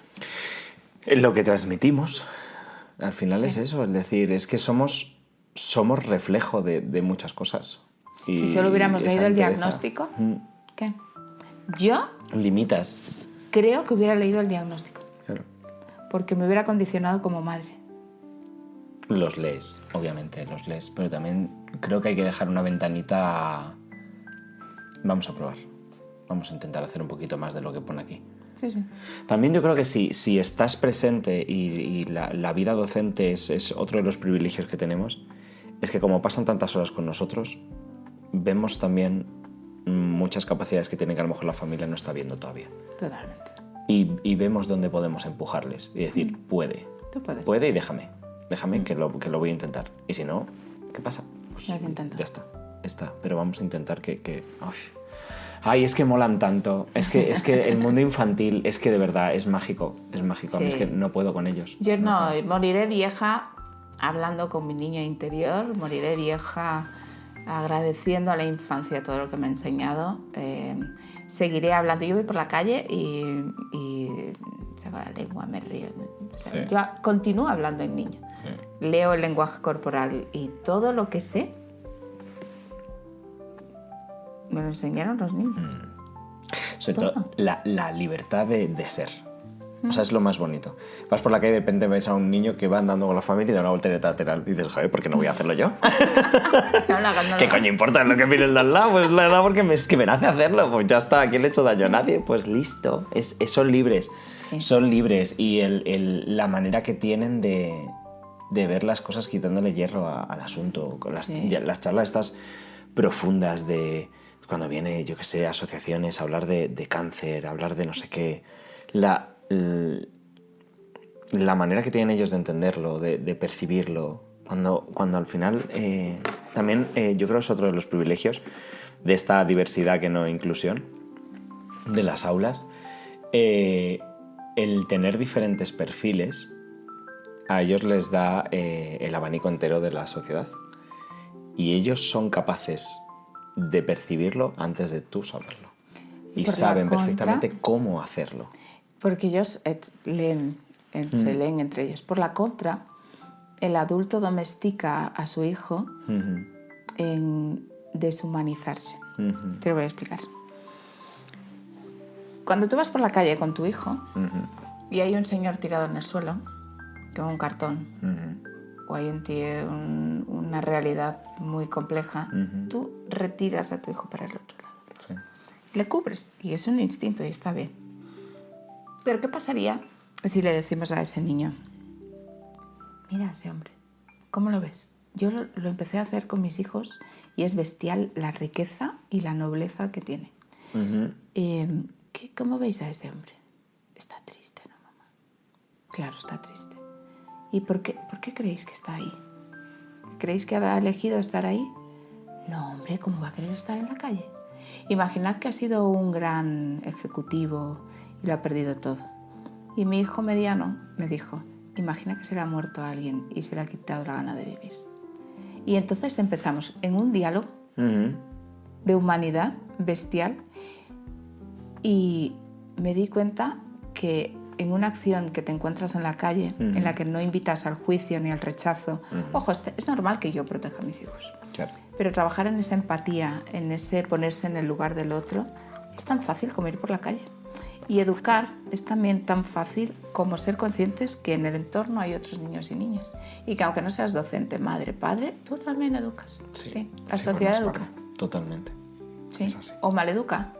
Lo que transmitimos al final es eso, es decir, es que somos reflejo de muchas cosas. Y si solo hubiéramos leído el entereza. diagnóstico, ¿qué? Yo Limitas. creo que hubiera leído el diagnóstico, Claro. porque me hubiera condicionado como madre. Los lees, obviamente, los lees, pero también creo que hay que dejar una ventanita. Vamos a probar. Vamos a intentar hacer un poquito más de lo que pone aquí. Sí, sí. También yo creo que si estás presente y la vida docente es otro de los privilegios que tenemos, es que como pasan tantas horas con nosotros, vemos también muchas capacidades que tiene que a lo mejor la familia no está viendo todavía. Totalmente. Y vemos dónde podemos empujarles y decir, puede. Tú puedes. Puede y déjame que lo voy a intentar. Y si no, ¿qué pasa? Pues Lo has intentado. ya está. Pero vamos a intentar que... Ay, es que molan tanto. Es que el mundo infantil es que de verdad es mágico. Es mágico. A mí es que no puedo con ellos. Yo no, moriré vieja hablando con mi niña interior, moriré vieja agradeciendo a la infancia todo lo que me ha enseñado. Seguiré hablando. Yo voy por la calle y saco la lengua, me río. O sea, Sí. yo continúo hablando en niño. Sí. Leo el lenguaje corporal y todo lo que sé me lo enseñaron los niños. Sobre Todo. todo la libertad de ser. O sea, es lo más bonito. Vas por la calle y de repente ves a un niño que va andando con la familia y da una voltereta lateral. Y dices, joder, ¿por qué no voy a hacerlo yo? No lo hagas, no lo ¿Qué hagas. coño importa lo que mire el de al lado? Pues la verdad porque es que me nace hacerlo. Pues ya está, ¿a quién le he hecho daño? A nadie. Pues listo. Son libres. Sí. Son libres. Y la manera que tienen de ver las cosas quitándole hierro al asunto. Con las charlas estas profundas de... Cuando viene, yo qué sé, asociaciones a hablar de cáncer, a hablar de no sé qué. La manera que tienen ellos de entenderlo, de percibirlo, cuando al final también yo creo que es otro de los privilegios de esta diversidad que no inclusión de las aulas, el tener diferentes perfiles a ellos les da el abanico entero de la sociedad y ellos son capaces de percibirlo antes de tú saberlo y Por la saben contra, perfectamente cómo hacerlo. Porque ellos se leen entre ellos. Por la contra, el adulto domestica a su hijo en deshumanizarse. Te lo voy a explicar. Cuando tú vas por la calle con tu hijo y hay un señor tirado en el suelo, con un cartón, o hay un tío, una realidad muy compleja, tú retiras a tu hijo para el otro lado. Sí. Le cubres y es un instinto y está bien. Pero ¿qué pasaría si le decimos a ese niño, mira a ese hombre, ¿cómo lo ves? Yo lo empecé a hacer con mis hijos y es bestial la riqueza y la nobleza que tiene. ¿Cómo veis a ese hombre? Está triste, ¿no, mamá? Claro, está triste. ¿Y por qué creéis que está ahí? ¿Creéis que ha elegido estar ahí? No, hombre, ¿cómo va a querer estar en la calle? Imaginad que ha sido un gran ejecutivo y lo ha perdido todo. Y mi hijo mediano me dijo, imagina que se le ha muerto a alguien y se le ha quitado la gana de vivir. Y entonces empezamos en un diálogo de humanidad bestial y me di cuenta que en una acción que te encuentras en la calle, en la que no invitas al juicio ni al rechazo, ojo, es normal que yo proteja a mis hijos, Claro. pero trabajar en esa empatía, en ese ponerse en el lugar del otro, es tan fácil como ir por la calle. Y educar es también tan fácil como ser conscientes que en el entorno hay otros niños y niñas. Y que aunque no seas docente, madre, padre, tú también educas. Sí. La sociedad educa. Totalmente. Sí. Es así. O maleduca.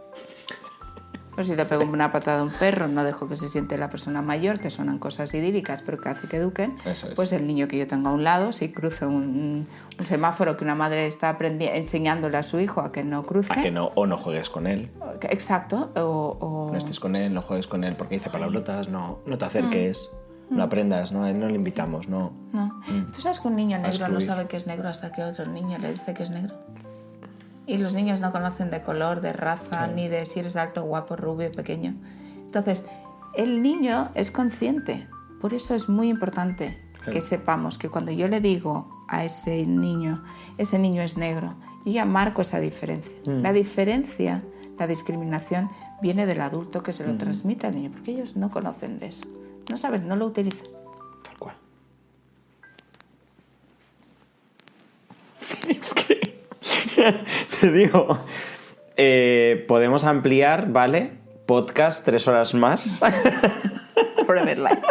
Pues si le pego una patada a un perro, no dejo que se siente la persona mayor, que suenan cosas idílicas, pero que hace que eduquen. Eso es. Pues el niño que yo tengo a un lado, si cruzo un semáforo que una madre está enseñándole a su hijo a que no cruce. A que no, o no juegues con él. Exacto. No estés con él, no juegues con él porque dice palabrotas, no te acerques, no aprendas, no le invitamos, no. No. ¿Tú sabes que un niño negro no excluir. sabe que es negro hasta que otro niño le dice que es negro? Y los niños no conocen de color, de raza, ni de si eres alto, guapo, rubio, pequeño. Entonces, el niño es consciente. Por eso es muy importante que sepamos que cuando yo le digo a ese niño es negro, yo ya marco esa diferencia. La diferencia, la discriminación, viene del adulto que se lo transmite al niño, porque ellos no conocen de eso. No saben, no lo utilizan. Tal cual. Es que te digo, podemos ampliar, ¿vale? Podcast 3 horas más. Forever life.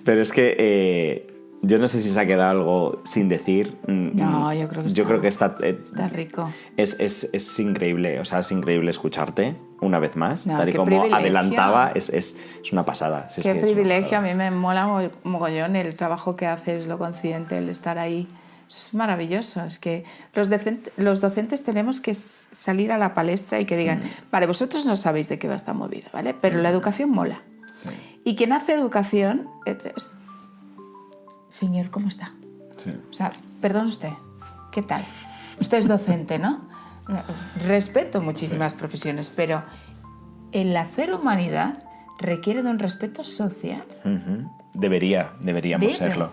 Pero es que yo no sé si se ha quedado algo sin decir. No, yo creo que está, Yo creo que está rico. Es increíble, o sea, es increíble escucharte una vez más. No, tal y qué como privilegio. adelantaba, es una pasada. Si es Qué que es una privilegio, a pasada. mí me mola mogollón el trabajo que haces, lo consciente, el estar ahí. Eso es maravilloso. Es que los docentes tenemos que salir a la palestra y que digan, vale, vosotros no sabéis de qué va esta movida, ¿vale? Pero la educación mola. Sí. Y quien hace educación... Señor, ¿cómo está? Sí. O sea, perdón usted, ¿qué tal? Usted es docente, ¿no? Respeto muchísimas profesiones, pero el hacer humanidad requiere de un respeto social. Deberíamos Debe. serlo.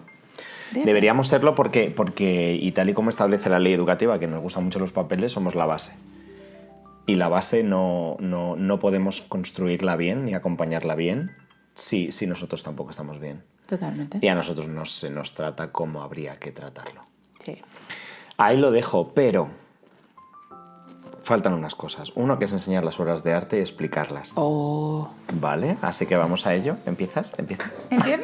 Debe. Deberíamos serlo porque, y tal y como establece la ley educativa, que nos gustan mucho los papeles, somos la base. Y la base no podemos construirla bien ni acompañarla bien si nosotros tampoco estamos bien. Totalmente. Y a nosotros no se nos trata como habría que tratarlo. Sí. Ahí lo dejo, pero faltan unas cosas. Uno, que es enseñar las obras de arte y explicarlas. Oh. ¿Vale? Así que vamos a ello. ¿Empiezas? Empieza. ¿Empiezo?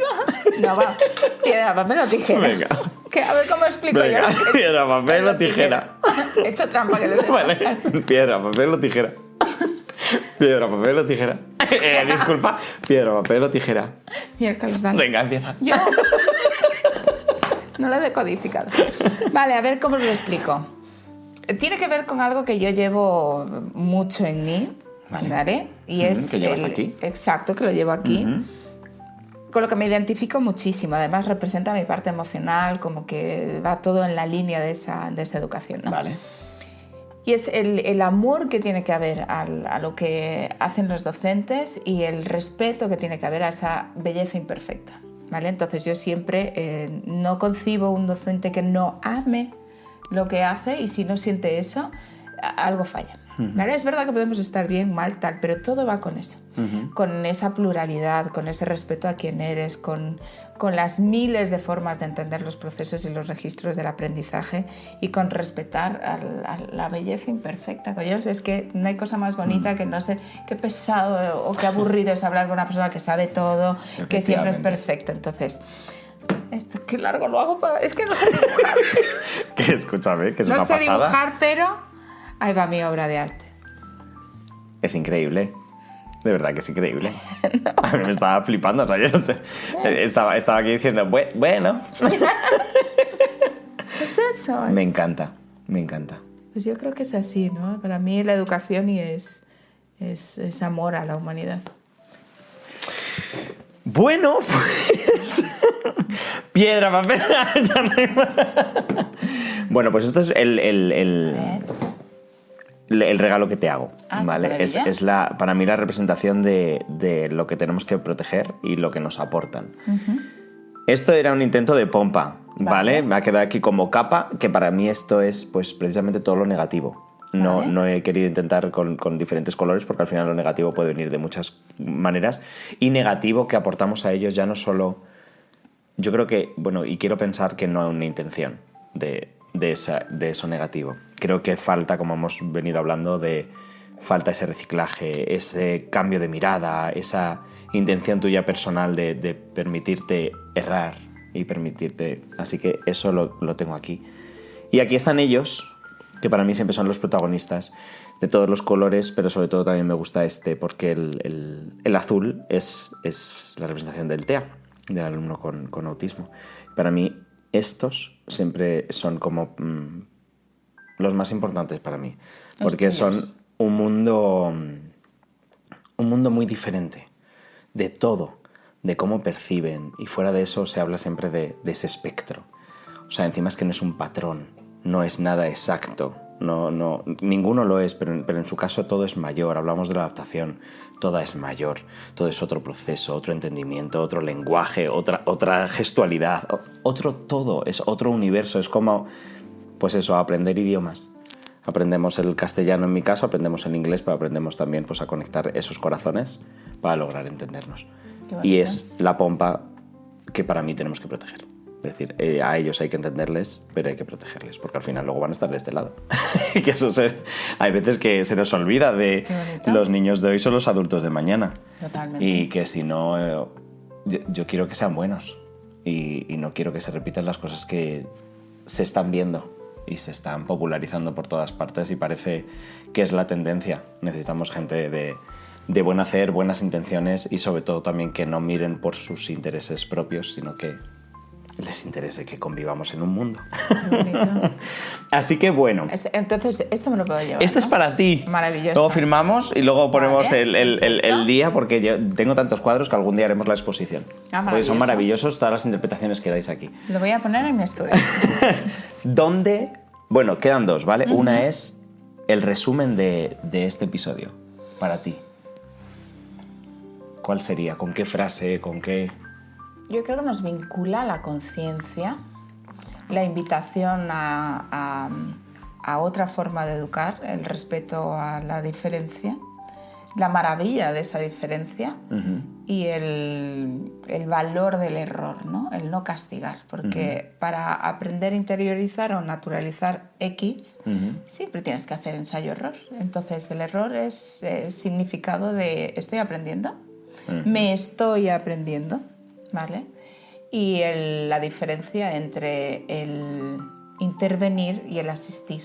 No, va. Piedra, papel o tijera. Venga. A ver cómo explico Venga, yo. piedra, papel o tijera. He hecho trampa que lo sé. Vale. Piedra, papel o tijera. Piedra, papel o tijera. Disculpa. Piedra, papel o tijera. Miércoles, dale. Venga, empieza. Yo no lo he decodificado. Vale, a ver cómo os lo explico. Tiene que ver con algo que yo llevo mucho en mí, ¿vale? Y es que llevas aquí. Exacto, que lo llevo aquí. Con lo que me identifico muchísimo. Además, representa mi parte emocional, como que va todo en la línea de esa educación, ¿no? Vale. Y es el amor que tiene que haber a lo que hacen los docentes y el respeto que tiene que haber a esa belleza imperfecta, ¿vale? Entonces yo siempre no concibo un docente que no ame lo que hace y si no siente eso, algo falla, ¿vale? Es verdad que podemos estar bien, mal, tal, pero todo va con eso, con esa pluralidad, con ese respeto a quien eres, con las miles de formas de entender los procesos y los registros del aprendizaje y con respetar a la belleza imperfecta. Coño, es que no hay cosa más bonita que no ser qué pesado o qué aburrido es hablar con una persona que sabe todo, que siempre es perfecto. Entonces, esto qué largo lo hago, es que no sé dibujar. Que escúchame, que es No una sé pasada. dibujar, pero ahí va mi obra de arte. Es increíble. De verdad que es increíble. A mí me estaba flipando. O sea, yo estaba aquí diciendo, bueno. ¿Es eso? Me encanta, me encanta. Pues yo creo que es así, ¿no? Para mí la educación y es amor a la humanidad. Bueno, pues... Piedra, papel... ya no hay más. Bueno, pues esto es el regalo que te hago, Ah, ¿vale? qué maravilla. Para mí la representación de lo que tenemos que proteger y lo que nos aportan. Esto era un intento de pompa, ¿vale? Me ha quedado aquí como capa, que para mí esto es pues precisamente todo lo negativo. No, Vale. no he querido intentar con diferentes colores porque al final lo negativo puede venir de muchas maneras. Y negativo que aportamos a ellos ya no solo... Yo creo que, bueno, y quiero pensar que no hay una intención de eso negativo. Creo que falta, como hemos venido hablando, falta ese reciclaje, ese cambio de mirada, esa intención tuya personal de permitirte errar y permitirte... Así que eso lo tengo aquí. Y aquí están ellos, que para mí siempre son los protagonistas, de todos los colores, pero sobre todo también me gusta este, porque el azul es la representación del TEA, del alumno con autismo. Para mí estos siempre son como los más importantes para mí, porque son un mundo muy diferente de todo, de cómo perciben, y fuera de eso se habla siempre de ese espectro. O sea, encima es que no es un patrón, no es nada exacto, no, ninguno lo es, pero en su caso todo es mayor. Hablamos de la adaptación, toda es mayor, todo es otro proceso, otro entendimiento, otro lenguaje, otra gestualidad, otro todo, es otro universo. Es como, pues eso, aprender idiomas. Aprendemos el castellano en mi caso, aprendemos el inglés, pero aprendemos también pues, a conectar esos corazones para lograr entendernos. Y es la pompa que para mí tenemos que proteger. Es decir, a ellos hay que entenderles, pero hay que protegerles, porque al final luego van a estar de este lado. Que eso hay veces que se nos olvida de los niños de hoy son los adultos de mañana. Totalmente. Y que si no, yo quiero que sean buenos y no quiero que se repitan las cosas que se están viendo y se están popularizando por todas partes y parece que es la tendencia. Necesitamos gente de buen hacer, buenas intenciones y sobre todo también que no miren por sus intereses propios, sino que les interese que convivamos en un mundo. Así que bueno. Entonces, esto me lo puedo llevar. Este es para ti. Maravilloso. Luego firmamos y luego ponemos Vale, el día, porque yo tengo tantos cuadros que algún día haremos la exposición. Porque son maravillosos todas las interpretaciones que dais aquí. Lo voy a poner en mi estudio. ¿Dónde? Bueno, quedan dos, ¿vale? Una es el resumen de este episodio para ti. ¿Cuál sería? ¿Con qué frase? ¿Con qué...? Yo creo que nos vincula la conciencia, la invitación a otra forma de educar, el respeto a la diferencia, la maravilla de esa diferencia y el valor del error, ¿no? El no castigar, porque para aprender a interiorizar o naturalizar X siempre tienes que hacer ensayo-error. Entonces el error es significado de estoy aprendiendo, me estoy aprendiendo. ¿Vale? Y la diferencia entre el intervenir y el asistir.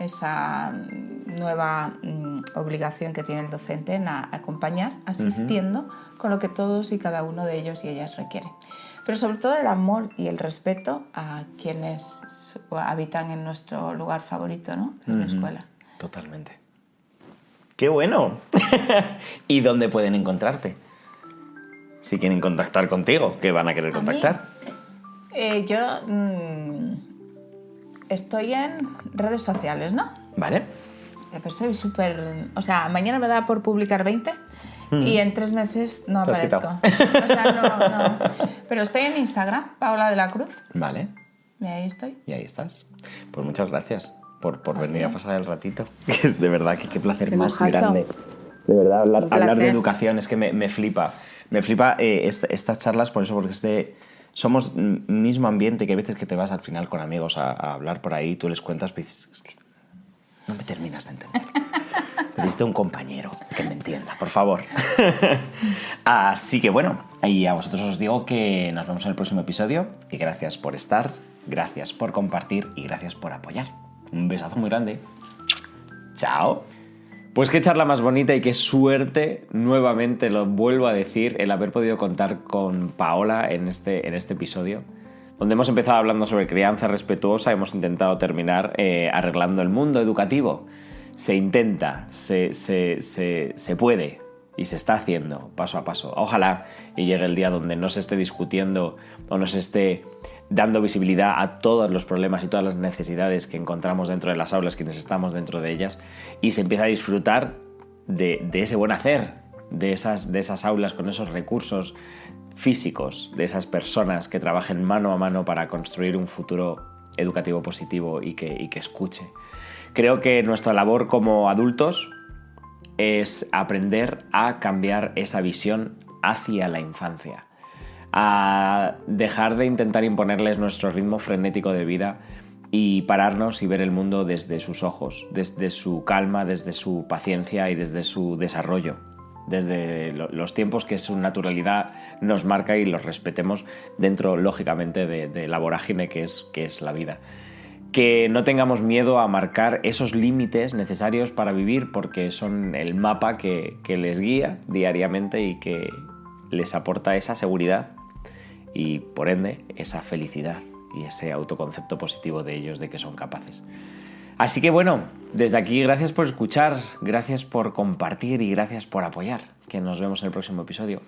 Esa nueva obligación que tiene el docente en acompañar, asistiendo con lo que todos y cada uno de ellos y ellas requieren. Pero sobre todo el amor y el respeto a quienes habitan en nuestro lugar favorito, ¿no? En la escuela. Totalmente. ¡Qué bueno! ¿Y dónde pueden encontrarte? Si quieren contactar contigo, ¿qué van a querer contactar? Yo estoy en redes sociales, ¿no? Vale. Pues soy súper... O sea, mañana me da por publicar 20 y en 3 meses no aparezco. O sea, no. Pero estoy en Instagram, Paola de la Cruz. Vale. Y ahí estoy. Y ahí estás. Pues muchas gracias por venir a pasar el ratito. De verdad, que qué placer Qué más lujazo. grande. De verdad, hablar de placer. educación es que me flipa. Me flipa estas charlas por eso, porque somos mismo ambiente, que hay veces que te vas al final con amigos a hablar por ahí, tú les cuentas, pero dices, es que no me terminas de entender. Necesito un compañero que me entienda, por favor. Así que bueno, ahí a vosotros os digo que nos vemos en el próximo episodio, y gracias por estar, gracias por compartir y gracias por apoyar. Un besazo muy grande. Chao. Pues qué charla más bonita y qué suerte, nuevamente lo vuelvo a decir, el haber podido contar con Paola en este episodio, donde hemos empezado hablando sobre crianza respetuosa, hemos intentado terminar arreglando el mundo educativo. Se intenta, se puede, y se está haciendo paso a paso. Ojalá y llegue el día donde no se esté discutiendo o no se esté dando visibilidad a todos los problemas y todas las necesidades que encontramos dentro de las aulas, quienes estamos dentro de ellas, y se empieza a disfrutar de ese buen hacer, de esas aulas con esos recursos físicos, de esas personas que trabajen mano a mano para construir un futuro educativo positivo y que escuche. Creo que nuestra labor como adultos es aprender a cambiar esa visión hacia la infancia, a dejar de intentar imponerles nuestro ritmo frenético de vida y pararnos y ver el mundo desde sus ojos, desde su calma, desde su paciencia y desde su desarrollo, desde los tiempos que su naturalidad nos marca y los respetemos dentro, lógicamente, de la vorágine que es la vida. Que no tengamos miedo a marcar esos límites necesarios para vivir, porque son el mapa que les guía diariamente y que les aporta esa seguridad y, por ende, esa felicidad y ese autoconcepto positivo de ellos, de que son capaces. Así que bueno, desde aquí gracias por escuchar, gracias por compartir y gracias por apoyar. Que nos vemos en el próximo episodio.